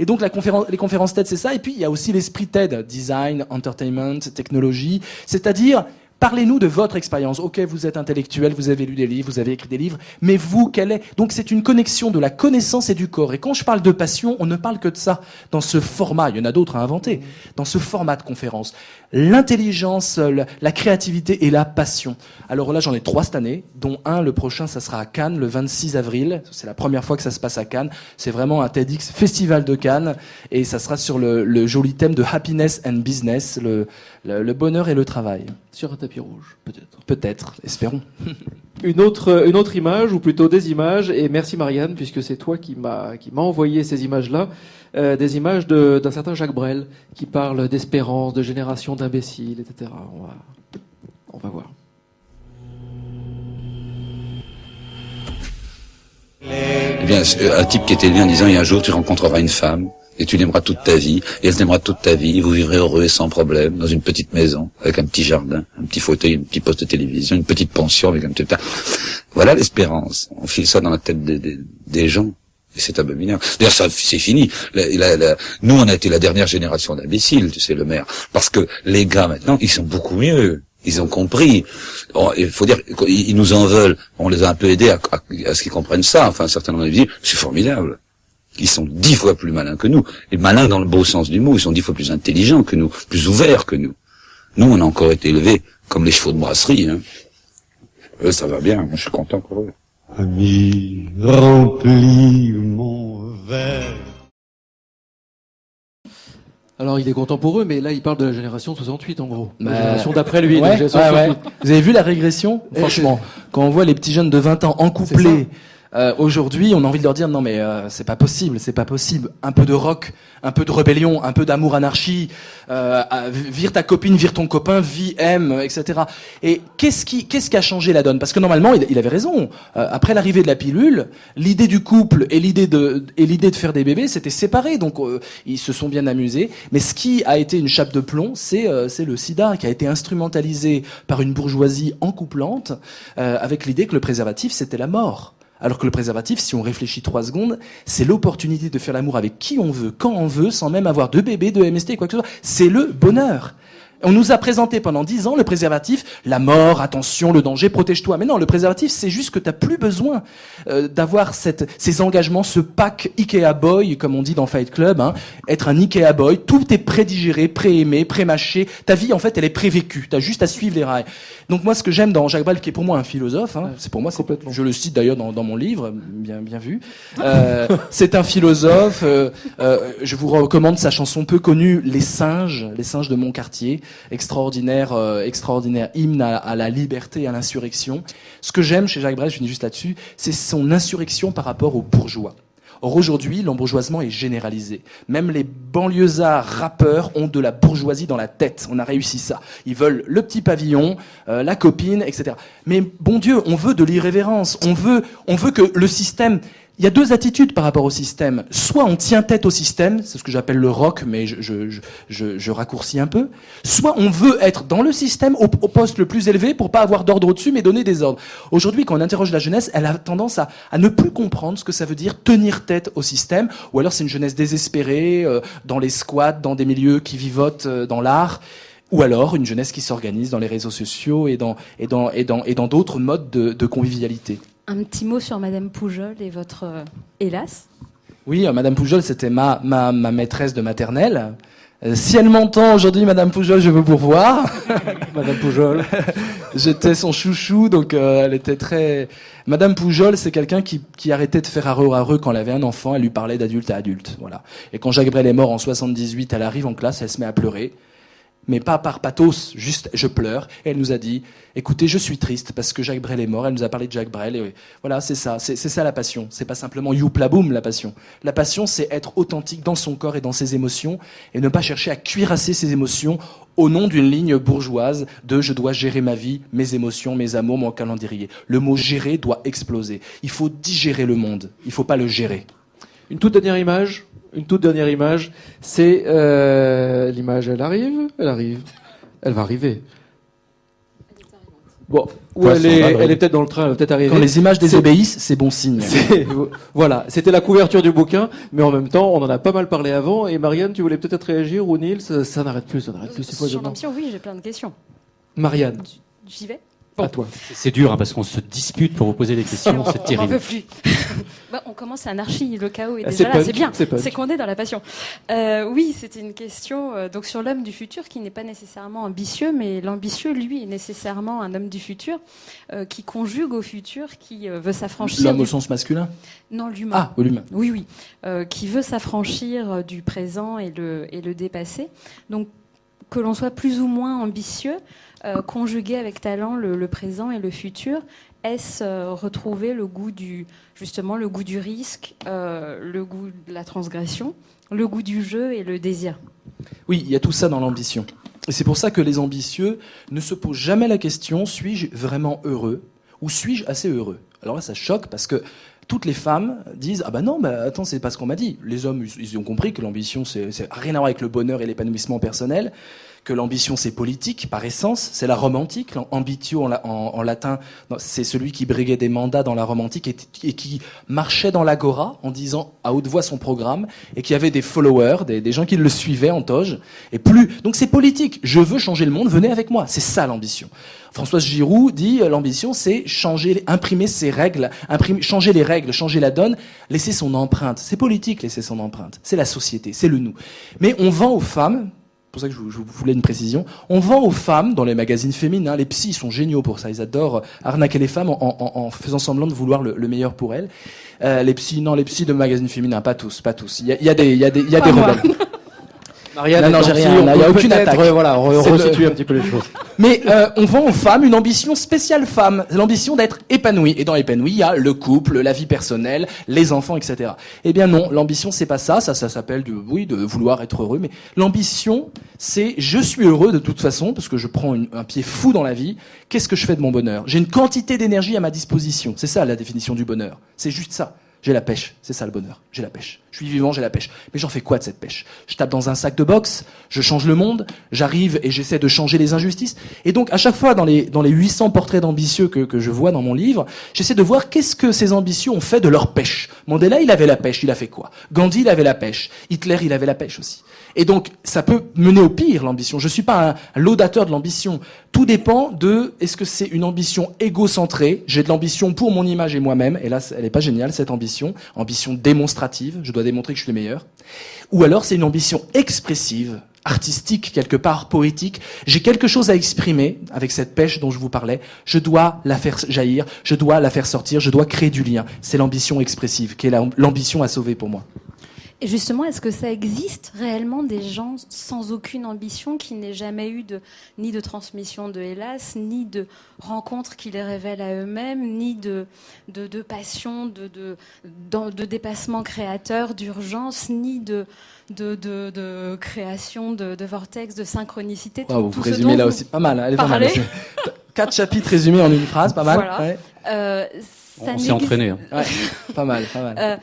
S3: donc les conférences TED, c'est ça. Et puis il y a aussi l'esprit TED, design, entertainment, technologie. C'est-à-dire, parlez-nous de votre expérience. Ok, vous êtes intellectuel, vous avez lu des livres, vous avez écrit des livres, mais vous, quelle est... Donc c'est une connexion de la connaissance et du corps. Et quand je parle de passion, on ne parle que de ça dans ce format. Il y en a d'autres à inventer. Dans ce format de conférence, l'intelligence, la créativité et la passion. Alors là, j'en ai 3 cette année, dont un, le prochain, ça sera à Cannes, le 26 avril. C'est la première fois que ça se passe à Cannes. C'est vraiment un TEDx Festival de Cannes, et ça sera sur le joli thème de happiness and business, le bonheur et le travail.
S1: Sur un tapis rouge, peut-être.
S3: Peut-être, espérons.
S1: Une autre image, ou plutôt des images, et merci Marianne, puisque c'est toi qui m'a envoyé ces images-là, des images d'un certain Jacques Brel, qui parle d'espérance, de génération d'imbéciles, etc. On va voir.
S2: Eh bien, un type qui était venu en disant, et un jour tu rencontreras une femme, et tu l'aimeras toute ta vie, et elle t'aimera toute ta vie, et vous vivrez heureux et sans problème, dans une petite maison, avec un petit jardin, un petit fauteuil, un petit poste de télévision, une petite pension avec un petit... Voilà l'espérance. On file ça dans la tête des gens. Et c'est abominable. D'ailleurs, ça, c'est fini. Nous, on a été la dernière génération d'imbéciles, tu sais, le maire. Parce que les gars, maintenant, ils sont beaucoup mieux. Ils ont compris. Il faut dire, ils nous en veulent. On les a un peu aidés à ce qu'ils comprennent ça. Enfin, un certain nombre de vie, c'est formidable. Ils sont 10 fois plus malins que nous. Et malins dans le beau sens du mot. Ils sont 10 fois plus intelligents que nous, plus ouverts que nous. Nous, on a encore été élevés comme les chevaux de brasserie, hein. Eux, ça va bien. Moi, je suis content pour eux.
S6: Ami, remplis mon verre.
S1: Alors, il est content pour eux, mais là, il parle de la génération 68, en gros. La
S3: Bah,
S1: génération d'après lui.
S3: Ouais,
S1: donc génération
S3: ouais.
S1: 68.
S3: Vous avez vu la régression? Franchement, quand on voit les petits jeunes de 20 ans en couplé, aujourd'hui, on a envie de leur dire non mais c'est pas possible. Un peu de rock, un peu de rébellion, un peu d'amour anarchie, vire ta copine, vire ton copain, vie, aime, etc. Et qu'est-ce qui a changé la donne? Parce que normalement, il avait raison. Après l'arrivée de la pilule, l'idée du couple et l'idée de faire des bébés, c'était séparé. Donc ils se sont bien amusés. Mais ce qui a été une chape de plomb, c'est le sida qui a été instrumentalisé par une bourgeoisie encouplante avec l'idée que le préservatif c'était la mort. Alors que le préservatif, si on réfléchit 3 secondes, c'est l'opportunité de faire l'amour avec qui on veut, quand on veut, sans même avoir de bébé, de MST, quoi que ce soit. C'est le bonheur. On nous a présenté pendant 10 ans le préservatif, la mort, attention, le danger, protège-toi. Mais non, le préservatif, c'est juste que tu n'as plus besoin d'avoir ces engagements, ce pack Ikea Boy, comme on dit dans Fight Club, hein, être un Ikea Boy, tout est prédigéré, pré-aimé, pré-mâché. Ta vie, en fait, elle est prévécue. Tu as juste à suivre les rails. Donc moi, ce que j'aime dans Jacques Brel, qui est pour moi un philosophe, hein, c'est pour moi, je le cite d'ailleurs dans mon livre, bien vu, c'est un philosophe. Je vous recommande sa chanson peu connue, Les singes de mon quartier. Extraordinaire hymne à la liberté et à l'insurrection. Ce que j'aime chez Jacques Brel, je finis juste là-dessus, c'est son insurrection par rapport aux bourgeois. Or aujourd'hui, l'embourgeoisement est généralisé. Même les banlieusards rappeurs ont de la bourgeoisie dans la tête. On a réussi ça. Ils veulent le petit pavillon, la copine, etc. Mais bon Dieu, on veut de l'irrévérence. On veut que le système... Il y a deux attitudes par rapport au système. Soit on tient tête au système, c'est ce que j'appelle le rock, mais je raccourcis un peu. Soit on veut être dans le système au poste le plus élevé pour pas avoir d'ordre au-dessus, mais donner des ordres. Aujourd'hui, quand on interroge la jeunesse, elle a tendance à ne plus comprendre ce que ça veut dire tenir tête au système, ou alors c'est une jeunesse désespérée, dans les squats, dans des milieux qui vivotent dans l'art. Ou alors une jeunesse qui s'organise dans les réseaux sociaux et dans d'autres modes de convivialité.
S4: Un petit mot sur Madame Poujol et votre hélas.
S3: Oui, Madame Poujol, c'était ma maîtresse de maternelle. Si elle m'entend aujourd'hui, Madame Poujol, je veux vous revoir.
S1: Madame Poujol.
S3: J'étais son chouchou, donc elle était très... Madame Poujol, c'est quelqu'un qui arrêtait de faire arreux quand elle avait un enfant, elle lui parlait d'adulte à adulte. Voilà. Et quand Jacques Brel est mort en 78, elle arrive en classe, elle se met à pleurer. Mais pas par pathos, juste je pleure. Et elle nous a dit, écoutez, je suis triste parce que Jacques Brel est mort. Elle nous a parlé de Jacques Brel. Et voilà, c'est ça la passion. C'est pas simplement youpla boum la passion. La passion, c'est être authentique dans son corps et dans ses émotions et ne pas chercher à cuirasser ses émotions au nom d'une ligne bourgeoise de je dois gérer ma vie, mes émotions, mes amours, mon calendrier. Le mot gérer doit exploser. Il faut digérer le monde. Il faut pas le gérer.
S1: Une toute dernière image, c'est l'image, elle va arriver. Bon, ou elle est peut-être dans le train, elle va peut-être arriver.
S3: Quand les images désobéissent, c'est bon signe.
S1: Voilà, c'était la couverture du bouquin, mais en même temps, on en a pas mal parlé avant. Et Marianne, tu voulais peut-être réagir, ou Nils, ça n'arrête plus, c'est
S4: Sur l'ambition, oui, j'ai plein de questions.
S1: Marianne.
S4: J'y vais.
S1: À toi.
S5: C'est dur hein, parce qu'on se dispute pour vous poser des questions, c'est terrible.
S4: On n'en peut plus. On commence l'anarchie, le chaos est
S1: c'est
S4: déjà là,
S1: punk,
S4: c'est bien.
S1: c'est punk.
S4: C'est qu'on est dans la passion. Oui, c'était une question donc sur l'homme du futur qui n'est pas nécessairement ambitieux, mais l'ambitieux, lui, est nécessairement un homme du futur qui conjugue au futur, qui veut s'affranchir.
S3: L'homme au sens masculin ?
S4: Non, l'humain.
S3: Ah, l'humain.
S4: Oui. Qui veut s'affranchir du présent et le dépasser. Donc, que l'on soit plus ou moins ambitieux, conjuguer avec talent le présent et le futur, est-ce retrouver le goût du risque, le goût de la transgression, le goût du jeu et le désir?
S3: Oui, il y a tout ça dans l'ambition. Et c'est pour ça que les ambitieux ne se posent jamais la question, suis-je vraiment heureux ou suis-je assez heureux? Alors là, ça choque parce que toutes les femmes disent « Ah ben non, attends, c'est pas ce qu'on m'a dit. » Les hommes, ils ont compris que l'ambition, c'est rien à voir avec le bonheur et l'épanouissement personnel, que l'ambition, c'est politique, par essence, c'est la Rome antique. Ambitio, en latin, c'est celui qui briguait des mandats dans la Rome antique et qui marchait dans l'agora en disant à haute voix son programme et qui avait des followers, des gens qui le suivaient en toge. Donc c'est politique. Je veux changer le monde, venez avec moi. C'est ça l'ambition. Françoise Giroud dit l'ambition, c'est imprimer ses règles, changer les règles, changer la donne, laisser son empreinte. C'est politique, laisser son empreinte. C'est la société, c'est le nous. Mais on vend aux femmes, c'est pour ça que je voulais une précision, on vend aux femmes, dans les magazines féminins, les psys sont géniaux pour ça, ils adorent arnaquer les femmes en faisant semblant de vouloir le meilleur pour elles. Les psys de magazines féminins, pas tous. Il y a des rebelles.
S1: Marianne,
S3: non, j'ai rien, il n'y a aucune attaque.
S1: Resituer un petit peu les choses.
S3: Mais on vend aux femmes une ambition spéciale femme, l'ambition d'être épanouie. Et dans épanoui, il y a le couple, la vie personnelle, les enfants, etc. Eh bien non, l'ambition c'est pas ça. Ça s'appelle de vouloir être heureux. Mais l'ambition, c'est je suis heureux de toute façon parce que je prends un pied fou dans la vie. Qu'est-ce que je fais de mon bonheur? J'ai une quantité d'énergie à ma disposition. C'est ça la définition du bonheur. C'est juste ça. J'ai la pêche, c'est ça le bonheur. J'ai la pêche. Je suis vivant, j'ai la pêche. Mais j'en fais quoi de cette pêche? Je tape dans un sac de boxe, je change le monde, j'arrive et j'essaie de changer les injustices. Et donc, à chaque fois, dans les 800 portraits d'ambitieux que je vois dans mon livre, j'essaie de voir qu'est-ce que ces ambitieux ont fait de leur pêche. Mandela, il avait la pêche, il a fait quoi? Gandhi, il avait la pêche. Hitler, il avait la pêche aussi. Et donc, ça peut mener au pire, l'ambition. Je suis pas un laudateur de l'ambition. Tout dépend de, est-ce que c'est une ambition égocentrée? J'ai de l'ambition pour mon image et moi-même. Et là, elle est pas géniale, cette ambition. Ambition démonstrative. Je dois démontrer que je suis le meilleur. Ou alors, c'est une ambition expressive, artistique, quelque part, poétique. J'ai quelque chose à exprimer avec cette pêche dont je vous parlais. Je dois la faire jaillir. Je dois la faire sortir. Je dois créer du lien. C'est l'ambition expressive qui est l'ambition à sauver pour moi.
S4: Et justement, est-ce que ça existe réellement des gens sans aucune ambition, qui n'aient jamais eu ni de transmission de hélas, ni de rencontres qui les révèlent à eux-mêmes, ni de passion, de dépassement créateur, d'urgence, ni de création de vortex, de synchronicité.
S3: Wow, vous résumez là aussi pas mal. Elle est pas mal. 4 chapitres résumés en une phrase, pas mal.
S4: Voilà.
S3: Ouais.
S5: On s'est entraîné. Hein.
S3: Ouais, pas mal, pas mal.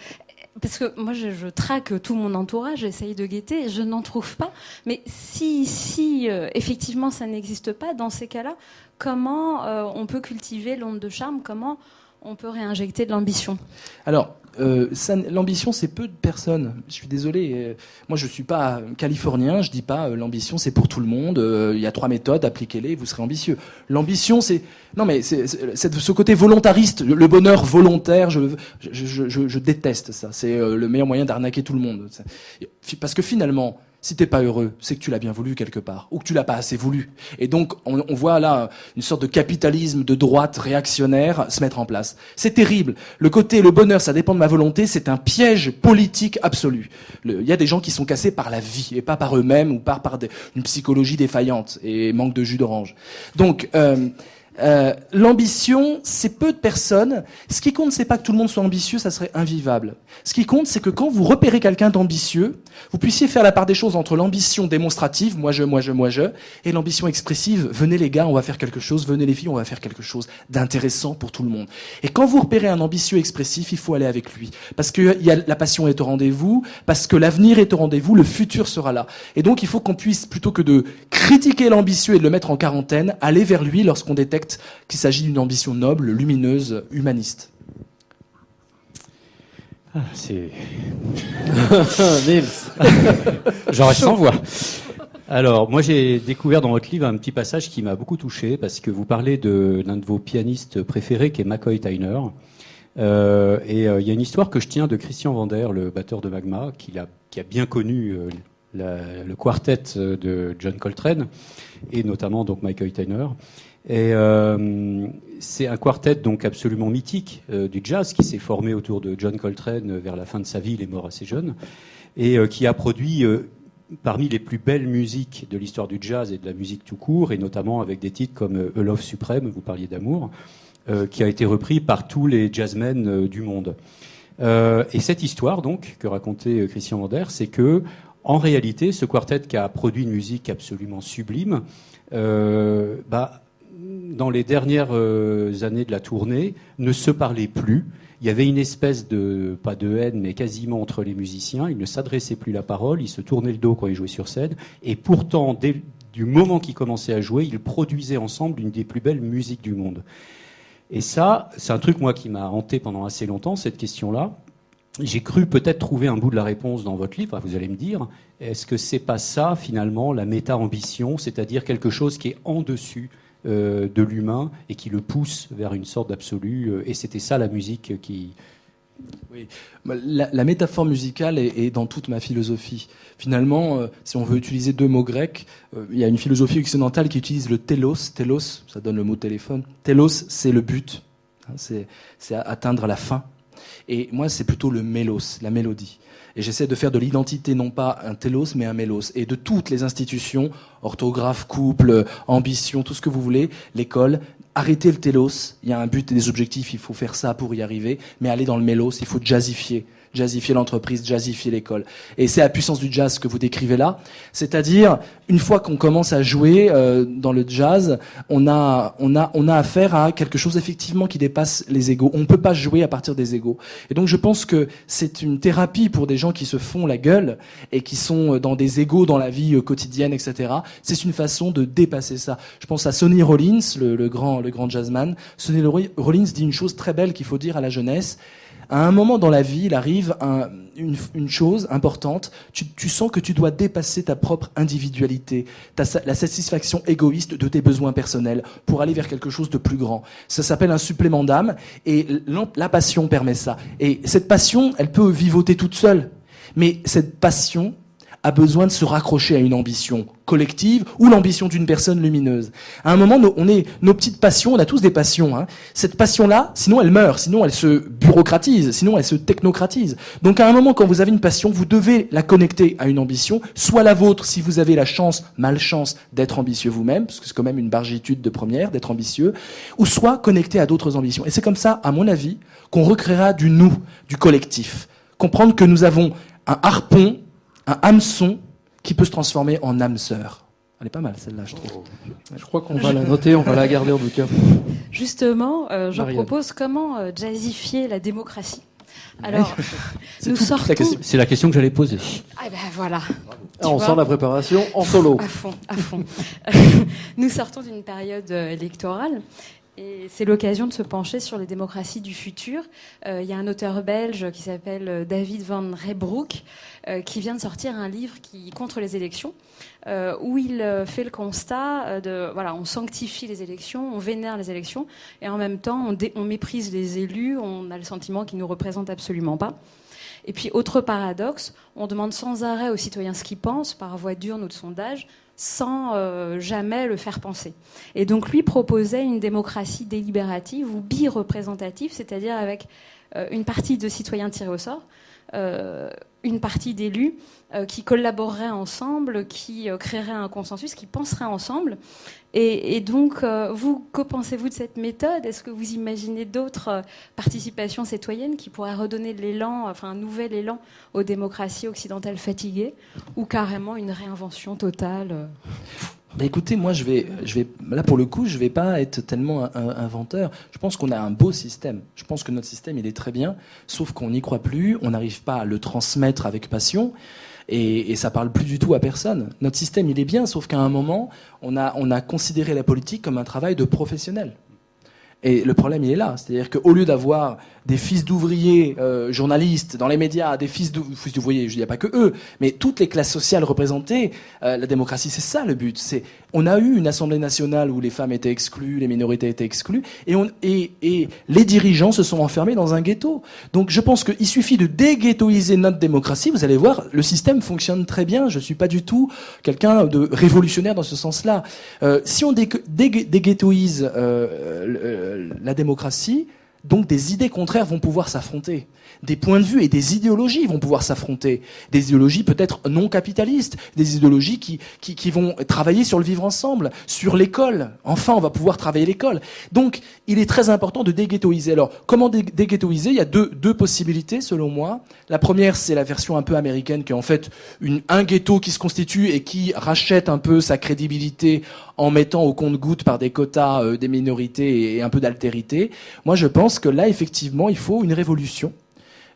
S4: Parce que moi, je traque tout mon entourage, j'essaye de guetter, je n'en trouve pas. Mais si effectivement ça n'existe pas, dans ces cas-là, comment on peut cultiver l'onde de charme? Comment on peut réinjecter de l'ambition?
S3: Alors, l'ambition, c'est peu de personnes. Je suis désolé. Moi, je suis pas californien. Je dis pas l'ambition, c'est pour tout le monde. Il y a 3 méthodes, appliquez-les, vous serez ambitieux. L'ambition, c'est ce côté volontariste, le bonheur volontaire. Je déteste ça. C'est le meilleur moyen d'arnaquer tout le monde. Parce que finalement, si t'es pas heureux, c'est que tu l'as bien voulu quelque part, ou que tu l'as pas assez voulu. Et donc, on voit là une sorte de capitalisme de droite réactionnaire se mettre en place. C'est terrible. Le bonheur, ça dépend de ma volonté, c'est un piège politique absolu. Il y a des gens qui sont cassés par la vie, et pas par eux-mêmes, ou par une psychologie défaillante, et manque de jus d'orange. Donc, l'ambition, c'est peu de personnes. Ce qui compte, c'est pas que tout le monde soit ambitieux, ça serait invivable. Ce qui compte, c'est que quand vous repérez quelqu'un d'ambitieux, vous puissiez faire la part des choses entre l'ambition démonstrative, moi je, et l'ambition expressive, venez les gars, on va faire quelque chose, venez les filles, on va faire quelque chose d'intéressant pour tout le monde. Et quand vous repérez un ambitieux expressif, il faut aller avec lui. Parce que la passion est au rendez-vous, parce que l'avenir est au rendez-vous, le futur sera là. Et donc il faut qu'on puisse, plutôt que de critiquer l'ambitieux et de le mettre en quarantaine, aller vers lui lorsqu'on détecte qu'il s'agit d'une ambition noble, lumineuse, humaniste.
S5: Ah, c'est... J'aurais sans voix. Alors, moi j'ai découvert dans votre livre un petit passage qui m'a beaucoup touché, parce que vous parlez de l'un de vos pianistes préférés, qui est McCoy Tyner. Il y a une histoire que je tiens de Christian Vander, le batteur de Magma, qui a bien connu le quartet de John Coltrane, et notamment donc McCoy Tyner. Et c'est un quartet donc absolument mythique du jazz, qui s'est formé autour de John Coltrane vers la fin de sa vie, il est mort assez jeune, et qui a produit parmi les plus belles musiques de l'histoire du jazz et de la musique tout court, et notamment avec des titres comme A Love Supreme, vous parliez d'amour, qui a été repris par tous les jazzmen du monde. Et cette histoire donc que racontait Christian Vander, c'est que en réalité, ce quartet qui a produit une musique absolument sublime, dans les dernières années de la tournée, ne se parlaient plus. Il y avait une espèce de, pas de haine, mais quasiment entre les musiciens. Ils ne s'adressaient plus la parole, ils se tournaient le dos quand ils jouaient sur scène. Et pourtant, dès du moment qu'ils commençaient à jouer, ils produisaient ensemble une des plus belles musiques du monde. Et ça, c'est un truc, moi, qui m'a hanté pendant assez longtemps, cette question-là. J'ai cru peut-être trouver un bout de la réponse dans votre livre. Vous allez me dire, est-ce que c'est pas ça, finalement, la méta-ambition, c'est-à-dire quelque chose qui est en dessus de l'humain et qui le pousse vers une sorte d'absolu, et c'était ça la musique qui...
S3: Oui, la métaphore musicale est dans toute ma philosophie. Finalement, si on veut utiliser 2 mots grecs, il y a une philosophie occidentale qui utilise le télos, ça donne le mot téléphone. Télos, c'est le but, hein, c'est atteindre la fin. Et moi, c'est plutôt le mélos, la mélodie. Et j'essaie de faire de l'identité non pas un télos, mais un mélos. Et de toutes les institutions, orthographe, couple, ambition, tout ce que vous voulez, l'école, arrêtez le télos. Il y a un but et des objectifs, il faut faire ça pour y arriver. Mais aller dans le mélos, il faut jazzifier. jazzifier l'entreprise, jazzifier l'école. Et c'est la puissance du jazz que vous décrivez là. C'est-à-dire, une fois qu'on commence à jouer dans le jazz, on a affaire à quelque chose effectivement qui dépasse les égos. On ne peut pas jouer à partir des égos. Et donc je pense que c'est une thérapie pour des gens qui se font la gueule et qui sont dans des égos dans la vie quotidienne, etc. C'est une façon de dépasser ça. Je pense à Sonny Rollins, le grand jazzman. Sonny Rollins dit une chose très belle qu'il faut dire à la jeunesse. À un moment dans la vie, il arrive une chose importante. Tu sens que tu dois dépasser ta propre individualité, la satisfaction égoïste de tes besoins personnels pour aller vers quelque chose de plus grand. Ça s'appelle un supplément d'âme et la passion permet ça. Et cette passion, elle peut vivoter toute seule. Mais cette passion a besoin de se raccrocher à une ambition collective ou l'ambition d'une personne lumineuse. À un moment, nos petites passions, on a tous des passions. Hein. Cette passion-là, sinon elle meurt, sinon elle se bureaucratise, sinon elle se technocratise. Donc à un moment, quand vous avez une passion, vous devez la connecter à une ambition, soit la vôtre si vous avez la chance, malchance d'être ambitieux vous-même, parce que c'est quand même une bargitude de première, d'être ambitieux, ou soit connecté à d'autres ambitions. Et c'est comme ça, à mon avis, qu'on recréera du nous, du collectif. Comprendre que nous avons un harpon, un hameçon qui peut se transformer en âme sœur. Elle est pas mal celle-là, je trouve.
S1: Je crois qu'on va la noter, on va la garder en tout cas.
S4: Justement, je
S1: Marianne.
S4: propose comment jazzifier la démocratie. Alors, nous
S3: toute la
S4: sortons...
S3: question.
S5: C'est la question que j'allais poser.
S4: Ah ben voilà.
S1: Ah, on
S4: Tu
S1: sent
S4: vois,
S1: la préparation en solo.
S4: à fond, à fond. Nous sortons d'une période électorale. Et c'est l'occasion de se pencher sur les démocraties du futur. Il y a un auteur belge qui s'appelle David Van Reybrouck qui vient de sortir un livre contre les élections, où il fait le constat on sanctifie les élections, on vénère les élections, et en même temps on méprise les élus, on a le sentiment qu'ils nous représentent absolument pas. Et puis, autre paradoxe, on demande sans arrêt aux citoyens ce qu'ils pensent par voie d'urne ou de sondage, sans jamais le faire penser. Et donc lui proposait une démocratie délibérative ou bi-représentative, c'est-à-dire avec une partie de citoyens tirés au sort, une partie d'élus qui collaboreraient ensemble, qui créeraient un consensus, qui penseraient ensemble. Et donc, vous, que pensez-vous de cette méthode ? Est-ce que vous imaginez d'autres participations citoyennes qui pourraient redonner de l'élan, enfin un nouvel élan aux démocraties occidentales fatiguées, ou carrément une réinvention totale
S3: Bah écoutez, moi je vais là pour le coup, je vais pas être tellement un inventeur. Je pense qu'on a un beau système. Je pense que notre système il est très bien, sauf qu'on n'y croit plus, on n'arrive pas à le transmettre avec passion. Et ça parle plus du tout à personne. Notre système, il est bien, sauf qu'à un moment, on a considéré la politique comme un travail de professionnel. Et le problème, il est là. C'est-à-dire qu'au lieu d'avoir des fils d'ouvriers journalistes dans les médias, des fils d'ouvriers, je dis pas que eux, mais toutes les classes sociales représentées, la démocratie, c'est ça le but. On a eu une Assemblée nationale où les femmes étaient exclues, les minorités étaient exclues, et les dirigeants se sont enfermés dans un ghetto. Donc je pense qu'il suffit de déghettoiser notre démocratie, vous allez voir, le système fonctionne très bien. Je suis pas du tout quelqu'un de révolutionnaire dans ce sens-là. Si on déghettoise la démocratie, donc des idées contraires vont pouvoir s'affronter. Des points de vue et des idéologies vont pouvoir s'affronter. Des idéologies peut-être non capitalistes, des idéologies qui vont travailler sur le vivre ensemble, sur l'école. Enfin, on va pouvoir travailler l'école. Donc, il est très important de déghettoiser. Alors, comment déghettoiser ? Il y a deux possibilités, selon moi. La première, c'est la version un peu américaine, qui est en fait un ghetto qui se constitue et qui rachète un peu sa crédibilité en mettant au compte-gouttes par des quotas des minorités et un peu d'altérité. Moi, je pense que là, effectivement, il faut une révolution.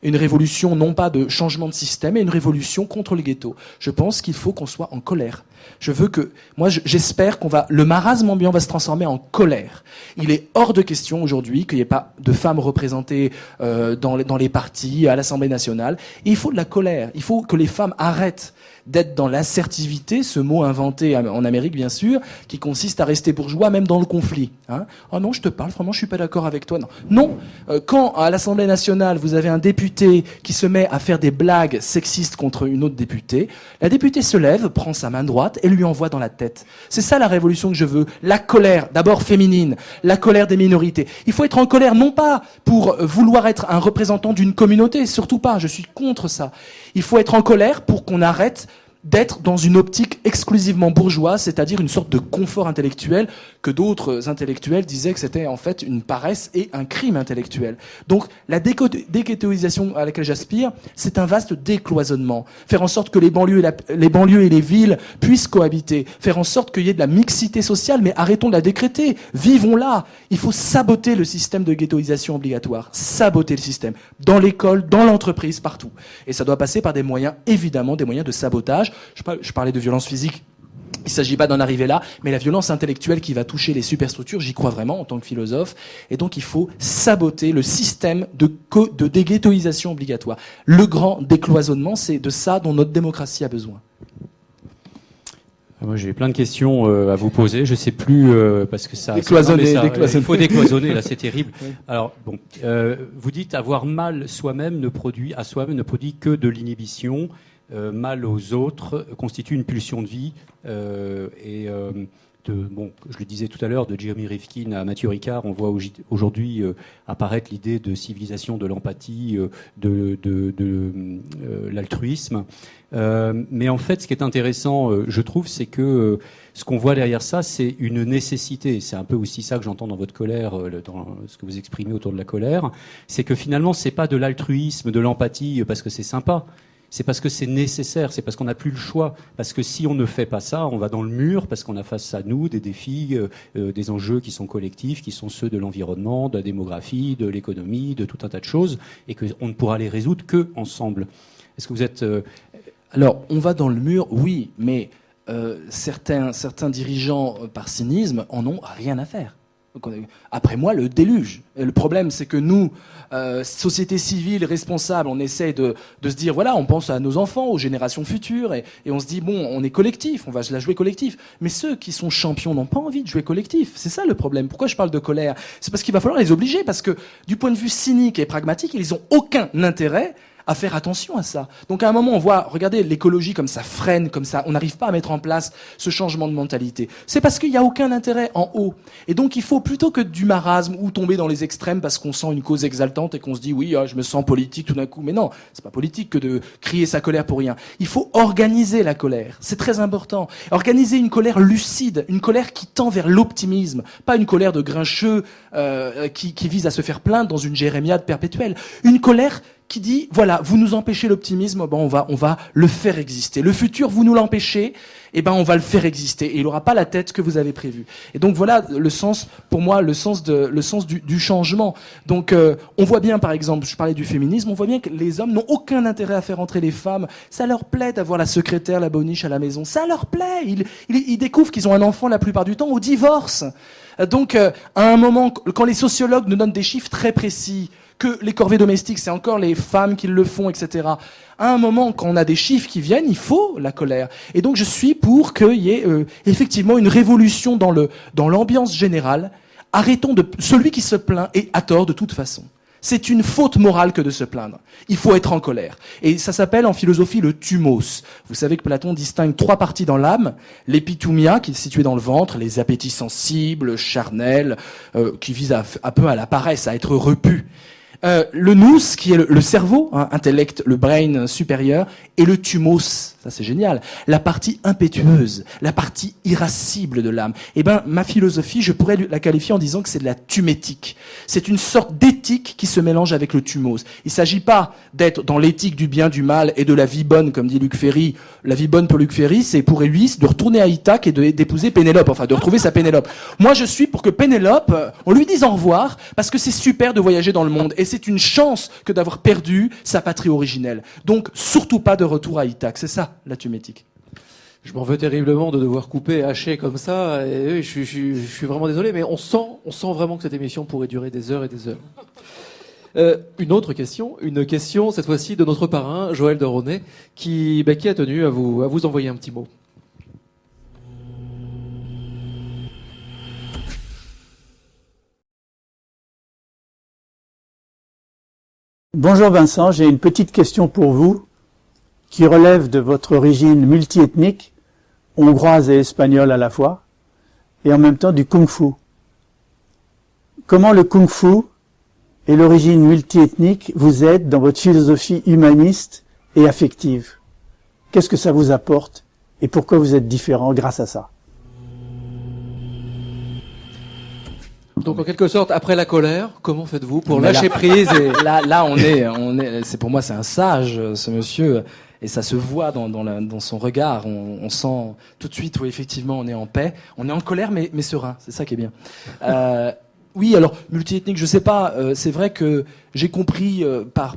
S3: Une révolution non pas de changement de système, mais une révolution contre le ghetto. Je pense qu'il faut qu'on soit en colère. J'espère le marasme ambiant va se transformer en colère. Il est hors de question aujourd'hui qu'il n'y ait pas de femmes représentées dans les partis, à l'Assemblée nationale. Et il faut de la colère. Il faut que les femmes arrêtent d'être dans l'assertivité, ce mot inventé en Amérique bien sûr, qui consiste à rester bourgeois même dans le conflit. Hein. Oh non, je te parle, vraiment, je suis pas d'accord avec toi. Non. Quand à l'Assemblée nationale vous avez un député qui se met à faire des blagues sexistes contre une autre députée, la députée se lève, prend sa main droite et lui envoie dans la tête. C'est ça la révolution que je veux. La colère, d'abord féminine, la colère des minorités. Il faut être en colère non pas pour vouloir être un représentant d'une communauté, surtout pas, je suis contre ça. Il faut être en colère pour qu'on arrête d'être dans une optique exclusivement bourgeoise, c'est-à-dire une sorte de confort intellectuel que d'autres intellectuels disaient que c'était en fait une paresse et un crime intellectuel. Donc la déghettoisation à laquelle j'aspire, c'est un vaste décloisonnement. Faire en sorte que les banlieues et les villes puissent cohabiter. Faire en sorte qu'il y ait de la mixité sociale, mais arrêtons de la décréter. Vivons-la. Il faut saboter le système de ghettoisation obligatoire. Saboter le système. Dans l'école, dans l'entreprise, partout. Et ça doit passer par des moyens, évidemment, des moyens de sabotage. Je parlais de violence physique. Il ne s'agit pas d'en arriver là, mais la violence intellectuelle qui va toucher les superstructures, j'y crois vraiment en tant que philosophe. Et donc il faut saboter le système de déghettoisation obligatoire. Le grand décloisonnement, c'est de ça dont notre démocratie a besoin.
S5: Moi, j'ai plein de questions à vous poser. Je sais plus parce que ça.
S3: Décloisonner.
S5: Il faut décloisonner. Là, c'est terrible. Oui. Alors, bon, vous dites avoir mal à soi-même ne produit que de l'inhibition. Mal aux autres constitue une pulsion de vie je le disais tout à l'heure, de Jeremy Rifkin à Mathieu Ricard, on voit aujourd'hui apparaître l'idée de civilisation, de l'empathie, de l'altruisme. Mais en fait, ce qui est intéressant, je trouve, c'est que ce qu'on voit derrière ça, c'est une nécessité. C'est un peu aussi ça que j'entends dans votre colère, dans ce que vous exprimez autour de la colère. C'est que finalement, c'est pas de l'altruisme, de l'empathie, parce que c'est sympa. C'est parce que c'est nécessaire, c'est parce qu'on n'a plus le choix. Parce que si on ne fait pas ça, on va dans le mur, parce qu'on a face à nous des défis, des enjeux qui sont collectifs, qui sont ceux de l'environnement, de la démographie, de l'économie, de tout un tas de choses, et qu'on ne pourra les résoudre que ensemble. Est-ce que vous êtes...
S3: Alors, on va dans le mur, oui, mais certains dirigeants, par cynisme, en ont rien à faire. Après moi, le déluge. Et le problème, c'est que nous, société civile responsable, on essaie de se dire, voilà, on pense à nos enfants, aux générations futures, et on se dit, bon, on est collectif, on va la jouer collectif. Mais ceux qui sont champions n'ont pas envie de jouer collectif. C'est ça le problème. Pourquoi je parle de colère? C'est parce qu'il va falloir les obliger, parce que du point de vue cynique et pragmatique, ils n'ont aucun intérêt à faire attention à ça. Donc à un moment, on voit, regardez, l'écologie comme ça freine, comme ça, on n'arrive pas à mettre en place ce changement de mentalité. C'est parce qu'il n'y a aucun intérêt en haut. Et donc il faut, plutôt que du marasme ou tomber dans les extrêmes parce qu'on sent une cause exaltante et qu'on se dit, oui, je me sens politique tout d'un coup. Mais non, c'est pas politique que de crier sa colère pour rien. Il faut organiser la colère. C'est très important. Organiser une colère lucide, une colère qui tend vers l'optimisme, pas une colère de grincheux qui vise à se faire plaindre dans une jérémiade perpétuelle. Une colère qui dit, voilà, vous nous empêchez l'optimisme, on va le faire exister. Le futur, vous nous l'empêchez, on va le faire exister. Et il n'aura pas la tête que vous avez prévue. Et donc voilà le sens, pour moi, le sens du changement. Donc on voit bien, par exemple, je parlais du féminisme, on voit bien que les hommes n'ont aucun intérêt à faire entrer les femmes. Ça leur plaît d'avoir la secrétaire, la boniche à la maison. Ça leur plaît. Ils découvrent qu'ils ont un enfant la plupart du temps au divorce. Donc à un moment, quand les sociologues nous donnent des chiffres très précis, que les corvées domestiques, c'est encore les femmes qui le font, etc. À un moment, quand on a des chiffres qui viennent, il faut la colère. Et donc, je suis pour qu'il y ait effectivement une révolution dans l'ambiance générale. Arrêtons celui qui se plaint, et à tort de toute façon. C'est une faute morale que de se plaindre. Il faut être en colère. Et ça s'appelle en philosophie le thumos. Vous savez que Platon distingue 3 parties dans l'âme. L'épithumia, qui est située dans le ventre, les appétits sensibles, charnels, qui visent un peu à la paresse, à être repus. Le nous, qui est le cerveau, intellect, le brain supérieur, et le thumos, ça c'est génial, la partie impétueuse, la partie irascible de l'âme. Ma philosophie, je pourrais la qualifier en disant que c'est de la thumétique. C'est une sorte d'éthique qui se mélange avec le thumos. Il ne s'agit pas d'être dans l'éthique du bien, du mal et de la vie bonne, comme dit Luc Ferry. La vie bonne pour Luc Ferry, c'est pour lui de retourner à Ithaque et d'épouser Pénélope, enfin de retrouver sa Pénélope. Moi, je suis pour que Pénélope, on lui dise au revoir, parce que c'est super de voyager dans le monde, et c'est une chance que d'avoir perdu sa patrie originelle. Donc, surtout pas de retour à Ithaque. C'est ça, la thumétique.
S1: Je m'en veux terriblement de devoir couper et hacher comme ça. Et je suis vraiment désolé, mais on sent vraiment que cette émission pourrait durer des heures et des heures. Une autre question, cette fois-ci de notre parrain, Joël de Ronet, qui a tenu à vous envoyer un petit mot.
S7: Bonjour Vincent, j'ai une petite question pour vous qui relève de votre origine multiethnique, hongroise et espagnole à la fois, et en même temps du kung-fu. Comment le kung-fu et l'origine multiethnique vous aident dans votre philosophie humaniste et affective? qu'est-ce que ça vous apporte et pourquoi vous êtes différent grâce à ça?
S1: Donc en quelque sorte, après la colère, comment faites-vous pour
S3: Mais
S1: lâcher prise et...
S3: Là, on est, c'est pour moi, c'est un sage, ce monsieur, et ça se voit dans son regard. On sent tout de suite, oui, effectivement, on est en paix, on est en colère, mais serein. C'est ça qui est bien. Oui, alors multiethnique, je sais pas. C'est vrai que j'ai compris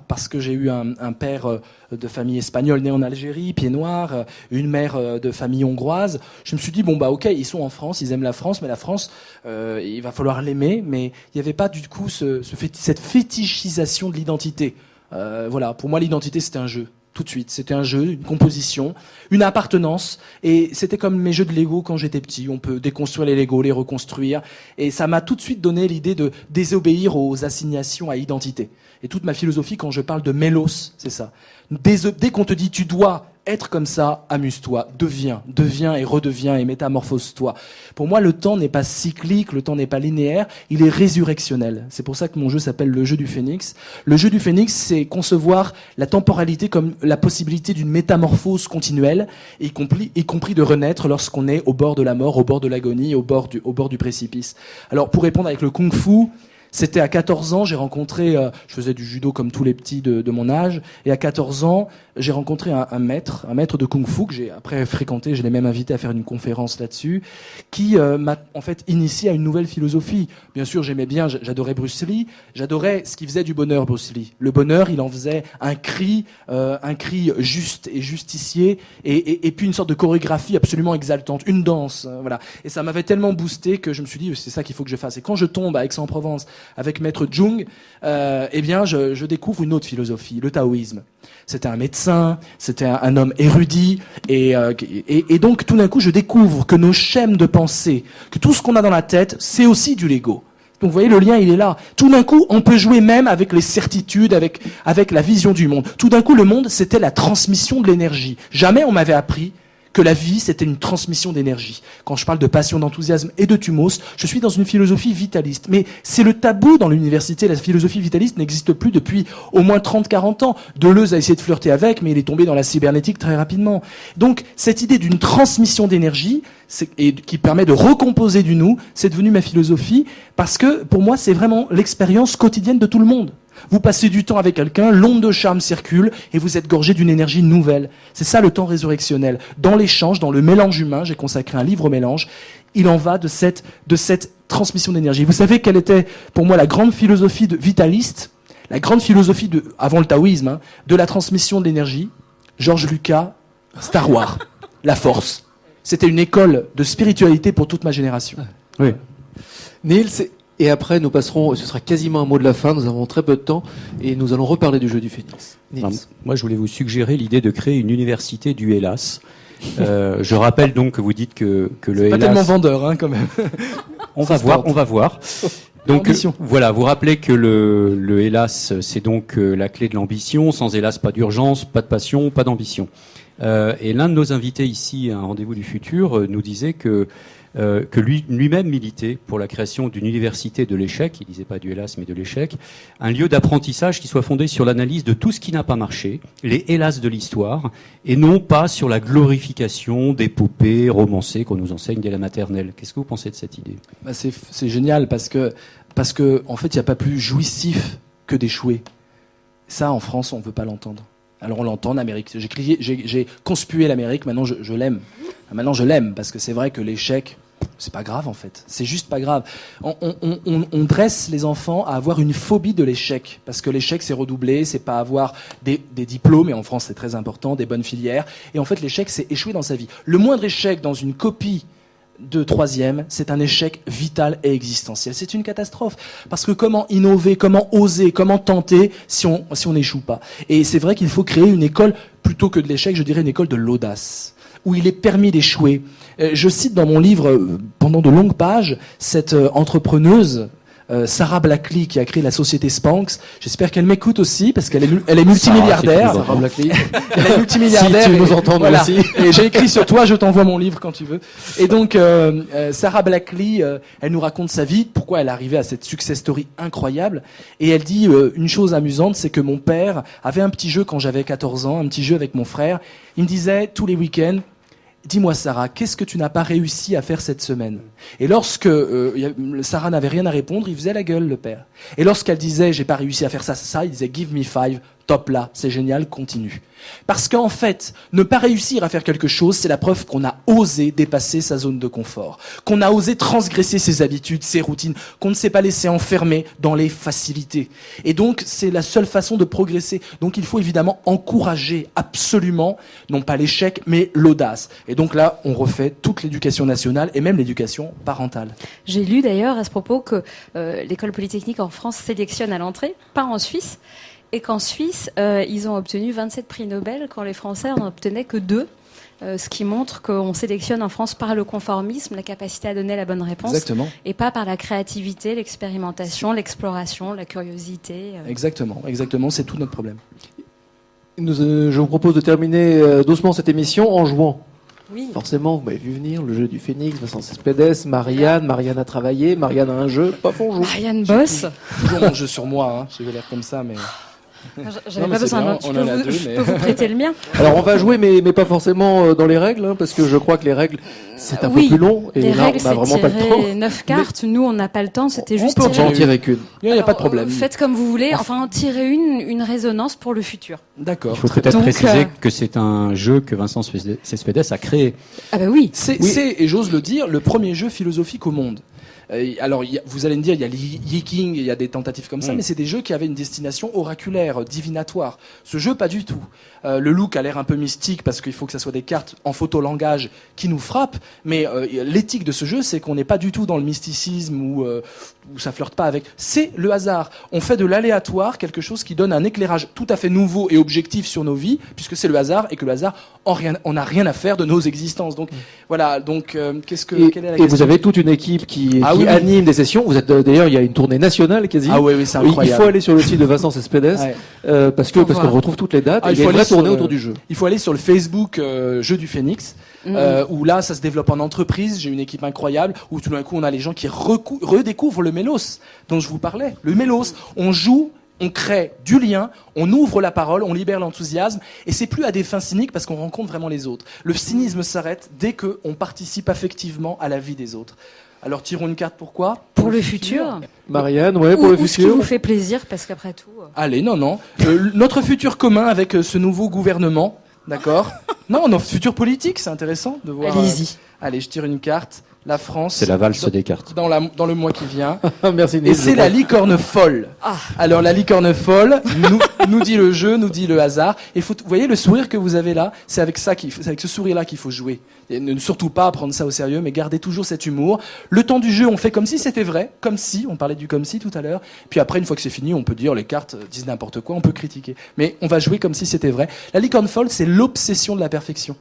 S3: parce que j'ai eu un père de famille espagnole né en Algérie, pied noir, une mère de famille hongroise. Je me suis dit bon bah ok, ils sont en France, ils aiment la France, mais la France, il va falloir l'aimer. Mais il n'y avait pas du coup cette fétichisation de l'identité. Voilà, pour moi l'identité c'était un jeu. Tout de suite, c'était un jeu, une composition, une appartenance, et c'était comme mes jeux de Lego quand j'étais petit. On peut déconstruire les Lego, les reconstruire, et ça m'a tout de suite donné l'idée de désobéir aux assignations à identité. Et toute ma philosophie, quand je parle de mélos, c'est ça. Dès qu'on te dit tu dois être comme ça, amuse-toi, deviens et redeviens et métamorphose-toi. Pour moi, le temps n'est pas cyclique, le temps n'est pas linéaire, il est résurrectionnel. C'est pour ça que mon jeu s'appelle le jeu du phénix. Le jeu du phénix, c'est concevoir la temporalité comme la possibilité d'une métamorphose continuelle, y compris de renaître lorsqu'on est au bord de la mort, au bord de l'agonie, au bord du précipice. Alors, pour répondre avec le kung-fu, c'était à 14 ans, j'ai rencontré, je faisais du judo comme tous les petits de mon âge, et à 14 ans, j'ai rencontré un maître de kung-fu que j'ai après fréquenté, je l'ai même invité à faire une conférence là-dessus, qui m'a en fait initié à une nouvelle philosophie. Bien sûr, j'aimais bien, j'adorais Bruce Lee, j'adorais ce qui faisait du bonheur, Bruce Lee. Le bonheur, il en faisait un cri juste et justicier, et puis une sorte de chorégraphie absolument exaltante, une danse, voilà. Et ça m'avait tellement boosté que je me suis dit, c'est ça qu'il faut que je fasse. Et quand je tombe à Aix-en-Provence avec Maître Jung, eh bien, je découvre une autre philosophie, le taoïsme. C'était un médecin, c'était un homme érudit, et donc tout d'un coup, je découvre que nos schèmes de pensée, que tout ce qu'on a dans la tête, c'est aussi du Lego. Donc vous voyez, le lien, il est là. Tout d'un coup, on peut jouer même avec les certitudes, avec la vision du monde. Tout d'un coup, le monde, c'était la transmission de l'énergie. Jamais on m'avait appris que la vie, c'était une transmission d'énergie. Quand je parle de passion, d'enthousiasme et de thumos, je suis dans une philosophie vitaliste. Mais c'est le tabou dans l'université. La philosophie vitaliste n'existe plus depuis au moins 30-40 ans. Deleuze a essayé de flirter avec, mais il est tombé dans la cybernétique très rapidement. Donc, cette idée d'une transmission d'énergie, et qui permet de recomposer du nous, c'est devenu ma philosophie, parce que, pour moi, c'est vraiment l'expérience quotidienne de tout le monde. Vous passez du temps avec quelqu'un, l'onde de charme circule et vous êtes gorgé d'une énergie nouvelle. C'est ça le temps résurrectionnel. Dans l'échange, dans le mélange humain, j'ai consacré un livre au mélange, il en va de cette transmission d'énergie. Vous savez quelle était pour moi la grande philosophie vitaliste, la grande philosophie avant le taoïsme, de la transmission de l'énergie? George Lucas, Star Wars, la force. C'était une école de spiritualité pour toute ma génération.
S1: Oui. Niels, et après, nous passerons, ce sera quasiment un mot de la fin, nous avons très peu de temps, et nous allons reparler du jeu du phénix.
S5: Alors, moi, je voulais vous suggérer l'idée de créer une université du Hellas. Je rappelle donc que vous dites que le Hellas...
S3: Pas tellement vendeur, hein, quand même.
S5: On va voir. Donc voilà, vous rappelez que le Hellas, c'est donc la clé de l'ambition. Sans Hellas, pas d'urgence, pas de passion, pas d'ambition. Et l'un de nos invités ici, à un rendez-vous du futur, nous disait que lui-même militait pour la création d'une université de l'échec, il disait pas du Hellas mais de l'échec, un lieu d'apprentissage qui soit fondé sur l'analyse de tout ce qui n'a pas marché, les Hellas de l'histoire, et non pas sur la glorification d'épopées romancées qu'on nous enseigne dès la maternelle. Qu'est-ce que vous pensez de cette idée?
S3: C'est génial parce que en fait, il n'y a pas plus jouissif que d'échouer. Ça, en France, on ne veut pas l'entendre. Alors on l'entend en Amérique. J'ai conspué l'Amérique, maintenant je l'aime. Maintenant je l'aime parce que c'est vrai que l'échec, c'est pas grave en fait. C'est juste pas grave. On dresse les enfants à avoir une phobie de l'échec parce que l'échec c'est redoubler, c'est pas avoir des diplômes, et en France c'est très important, des bonnes filières. Et en fait l'échec c'est échouer dans sa vie. Le moindre échec dans une copie de troisième, c'est un échec vital et existentiel. C'est une catastrophe. Parce que comment innover, comment oser, comment tenter si on n'échoue pas? Et c'est vrai qu'il faut créer une école, plutôt que de l'échec, je dirais une école de l'audace, où il est permis d'échouer. Je cite dans mon livre, pendant de longues pages, cette entrepreneuse Sarah Blackley qui a créé la société Spanx. J'espère qu'elle m'écoute aussi parce qu'elle est multimilliardaire.
S1: Sarah Blackley.
S3: Elle est multimilliardaire.
S1: Si tu
S3: et-
S1: nous entends, nous
S3: voilà.
S1: aussi.
S3: Et j'ai écrit sur toi, je t'envoie mon livre quand tu veux. Et donc, Sarah Blackley, elle nous raconte sa vie, pourquoi elle est arrivée à cette success story incroyable. Et elle dit une chose amusante, c'est que mon père avait un petit jeu quand j'avais 14 ans, un petit jeu avec mon frère. Il me disait tous les week-ends, dis-moi Sarah, qu'est-ce que tu n'as pas réussi à faire cette semaine? Et lorsque Sarah n'avait rien à répondre, il faisait la gueule, le père. Et lorsqu'elle disait, j'ai pas réussi à faire ça, il disait, give me 5, top là, c'est génial, continue. Parce qu'en fait, ne pas réussir à faire quelque chose, c'est la preuve qu'on a osé dépasser sa zone de confort, qu'on a osé transgresser ses habitudes, ses routines, qu'on ne s'est pas laissé enfermer dans les facilités. Et donc, c'est la seule façon de progresser. Donc, il faut évidemment encourager absolument, non pas l'échec, mais l'audace. Et donc là, on refait toute l'éducation nationale et même l'éducation parentale.
S4: J'ai lu d'ailleurs à ce propos que l'école polytechnique en France sélectionne à l'entrée, pas en Suisse, et qu'en Suisse, ils ont obtenu 27 prix Nobel quand les Français n'en obtenaient que 2. Ce qui montre qu'on sélectionne en France par le conformisme, la capacité à donner la bonne réponse,
S3: Exactement.
S4: et pas par la créativité, l'expérimentation, l'exploration, la curiosité.
S3: Exactement, c'est tout notre problème.
S1: Je vous propose de terminer doucement cette émission en jouant.
S4: Oui.
S1: Forcément, vous m'avez vu venir, le jeu du Phénix, Vincent Cespedes, Marianne a travaillé, Marianne a un jeu, paf, on joue.
S4: Marianne Boss.
S3: Toujours mon jeu sur moi, hein. J'ai l'air comme ça, mais...
S4: J'avais
S3: Non, mais
S4: pas
S3: c'est
S4: besoin
S3: bien,
S4: d'un.
S3: on en a deux,
S4: Je
S3: mais-
S4: peux vous prêter le mien.
S1: Alors on va jouer, mais pas forcément dans les règles, hein, parce que je crois que les règles, c'est un
S4: Oui,
S1: peu plus long, et
S4: Les
S1: là,
S4: règles,
S1: on n'a
S4: c'est
S1: vraiment pas le temps.
S4: tirer 9 cartes. Nous, on n'a pas le temps. C'était
S3: On
S4: juste
S3: peut en
S1: On va en
S4: tirer.
S1: tirer qu'une.
S3: Il n'y a pas de
S4: Alors,
S3: problème.
S4: Faites comme vous voulez. Enfin, tirez une résonance pour le futur.
S3: D'accord.
S5: Il faut peut-être
S4: Donc,
S5: préciser que c'est un jeu que Vincent Cespedes a créé.
S4: Ah bah oui.
S3: C'est, et j'ose le dire, le premier jeu philosophique au monde. Alors, vous allez me dire, il y a Yiking, il y a des tentatives comme ça, mais c'est des jeux qui avaient une destination oraculaire, divinatoire. Ce jeu, pas du tout. Le look a l'air un peu mystique parce qu'il faut que ça soit des cartes en photolangage qui nous frappent, mais l'éthique de ce jeu, c'est qu'on n'est pas du tout dans le mysticisme où ça flirte pas avec. C'est le hasard. On fait de l'aléatoire quelque chose qui donne un éclairage tout à fait nouveau et objectif sur nos vies, puisque c'est le hasard et que le hasard, on n'a rien à faire de nos existences. Donc voilà. Donc quelle est la
S1: Et
S3: question?
S1: vous avez toute une équipe qui
S3: Ah oui, oui.
S1: anime des sessions. Vous êtes d'ailleurs, il y a une tournée nationale quasi.
S3: Ah oui, c'est
S1: Il
S3: incroyable.
S1: faut aller sur le site de Vincent Cespedes
S3: Ouais.
S1: parce
S4: Pour
S1: qu'on
S4: voir.
S1: retrouve toutes les dates.
S3: Ah,
S1: et
S3: il
S1: il y a
S3: faut
S1: une vraie
S3: aller sur
S1: tournée
S3: le-
S1: autour du jeu.
S3: Il faut aller sur le Facebook Jeu du Phénix, où là, ça se développe en entreprise. J'ai une équipe incroyable, où tout d'un coup, on a les gens qui redécouvrent le mélos dont je vous parlais. Le mélos, on joue, on crée du lien, on ouvre la parole, on libère l'enthousiasme, et c'est plus à des fins cyniques parce qu'on rencontre vraiment les autres. Le cynisme s'arrête dès qu'on participe affectivement à la vie des autres. Alors tirons une carte, pourquoi?
S4: Pour le futur.
S1: Marianne, ouais, pour le
S4: Ou ce qui
S1: futur.
S4: vous fait plaisir, parce qu'après tout.
S3: Allez, non. Notre futur commun avec ce nouveau gouvernement, d'accord? Non, notre futur politique, c'est intéressant de voir.
S4: Allez-y.
S3: Allez, je tire une carte. La France.
S5: C'est la valse des cartes.
S3: Dans le mois qui vient.
S1: Merci Nils.
S3: Et c'est la licorne folle.
S4: Ah.
S3: Alors la licorne folle nous dit le jeu, nous dit le hasard. Et vous voyez le sourire que vous avez là, c'est avec ce sourire-là qu'il faut jouer. Et ne surtout pas prendre ça au sérieux, mais gardez toujours cet humour. Le temps du jeu, on fait comme si c'était vrai, comme si, on parlait du comme si tout à l'heure. Puis après, une fois que c'est fini, on peut dire les cartes disent n'importe quoi, on peut critiquer. Mais on va jouer comme si c'était vrai. La licorne folle, c'est l'obsession de la perfection.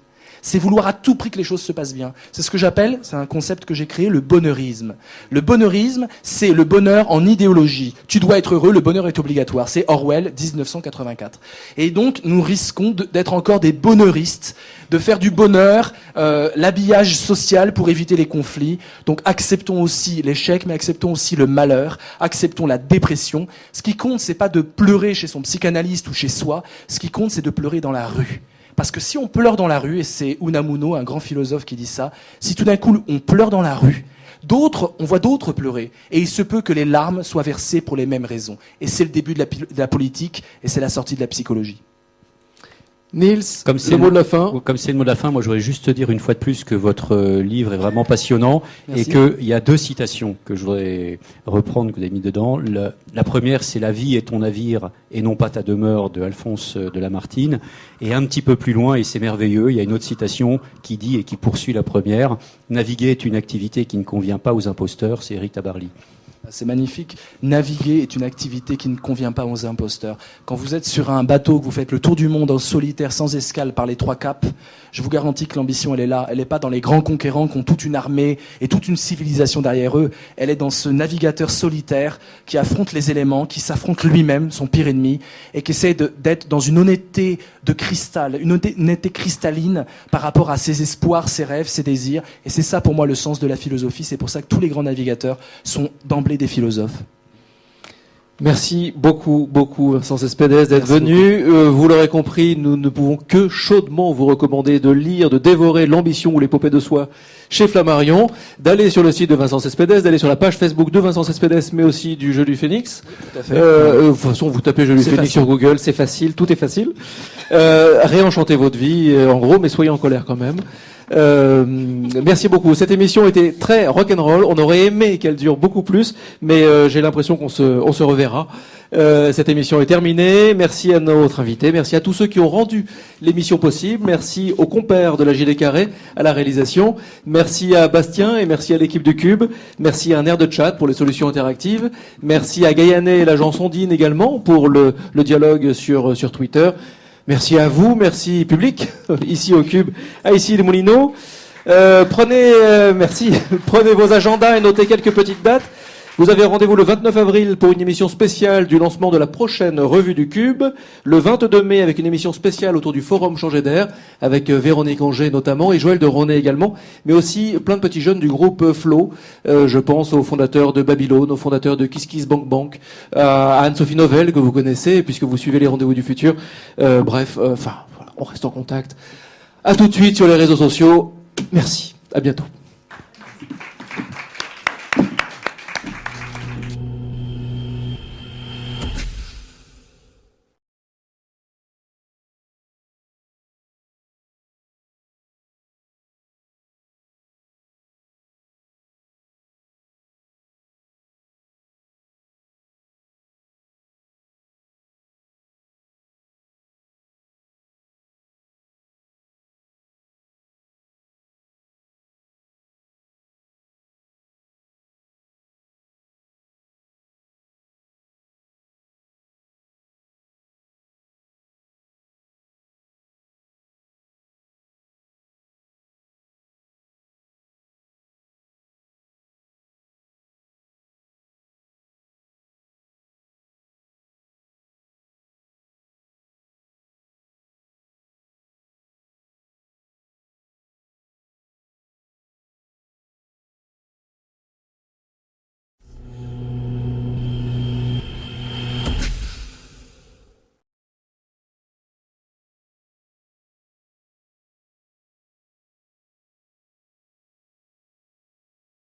S3: C'est vouloir à tout prix que les choses se passent bien. C'est ce que j'appelle, c'est un concept que j'ai créé, le bonheurisme. Le bonheurisme, c'est le bonheur en idéologie. Tu dois être heureux, le bonheur est obligatoire. C'est Orwell, 1984. Et donc, nous risquons d'être encore des bonheuristes, de faire du bonheur l'habillage social pour éviter les conflits. Donc, acceptons aussi l'échec, mais acceptons aussi le malheur, acceptons la dépression. Ce qui compte, c'est pas de pleurer chez son psychanalyste ou chez soi. Ce qui compte, c'est de pleurer dans la rue. Parce que si on pleure dans la rue, et c'est Unamuno, un grand philosophe qui dit ça, si tout d'un coup on pleure dans la rue, on voit d'autres pleurer, et il se peut que les larmes soient versées pour les mêmes raisons. Et c'est le début de la politique, et c'est la sortie de la psychologie.
S1: Nils,
S5: Comme c'est
S1: le mot de la fin.
S5: Comme c'est le mot de la fin, moi je voudrais juste te dire une fois de plus que votre livre est vraiment passionnant.
S3: Merci.
S5: Et qu'il y a 2 citations que je voudrais reprendre, que vous avez mis dedans. La première, c'est La vie est ton navire et non pas ta demeure de Alphonse de Lamartine. Et un petit peu plus loin, et c'est merveilleux, il y a une autre citation qui dit et qui poursuit la première: Naviguer est une activité qui ne convient pas aux imposteurs, c'est Eric Tabarly.
S3: C'est magnifique. Naviguer est une activité qui ne convient pas aux imposteurs. Quand vous êtes sur un bateau, que vous faites le tour du monde en solitaire, sans escale, par les 3 caps, je vous garantis que l'ambition, elle est là. Elle n'est pas dans les grands conquérants qui ont toute une armée et toute une civilisation derrière eux. Elle est dans ce navigateur solitaire qui affronte les éléments, qui s'affronte lui-même, son pire ennemi, et qui essaie d'être dans une honnêteté de cristal, une honnêteté cristalline par rapport à ses espoirs, ses rêves, ses désirs. Et c'est ça, pour moi, le sens de la philosophie. C'est pour ça que tous les grands navigateurs sont d'emblée des philosophes.
S1: Merci beaucoup, Vincent Cespedes, d'être
S3: Merci
S1: venu. Vous l'aurez compris, nous ne pouvons que chaudement vous recommander de lire, de dévorer L'Ambition ou l'épopée de soi chez Flammarion, d'aller sur le site de Vincent Cespedes, d'aller sur la page Facebook de Vincent Cespedes, mais aussi du Jeu du Phénix.
S3: Tout à fait.
S1: De toute façon, vous tapez Jeu du
S3: C'est
S1: Phénix
S3: facile.
S1: sur Google, c'est facile, tout est facile. Réenchantez votre vie, en gros, mais soyez en colère quand même. Merci beaucoup. Cette émission était très rock'n'roll. On aurait aimé qu'elle dure beaucoup plus, mais j'ai l'impression qu'on se reverra. Cette émission est terminée. Merci à notre invité. Merci à tous ceux qui ont rendu l'émission possible. Merci aux compères de la JD Carré à la réalisation. Merci à Bastien et merci à l'équipe du Cube. Merci à un air de chat pour les solutions interactives. Merci à Gaïané et l'agence Ondine également pour le dialogue sur Twitter. Merci à vous, merci public, ici au Cube, à ici les Moulineaux. Merci. Prenez vos agendas et notez quelques petites dates. Vous avez rendez-vous le 29 avril pour une émission spéciale du lancement de la prochaine revue du Cube. Le 22 mai avec une émission spéciale autour du Forum Changer d'air, avec Véronique Anger notamment et Joël de Ronet également, mais aussi plein de petits jeunes du groupe Flow. Je pense aux fondateurs de Babylone, aux fondateurs de Kiss Kiss Bank Bank, à Anne-Sophie Novelle que vous connaissez puisque vous suivez les rendez-vous du futur. Bref, voilà, on reste en contact. À tout de suite sur les réseaux sociaux. Merci. À bientôt.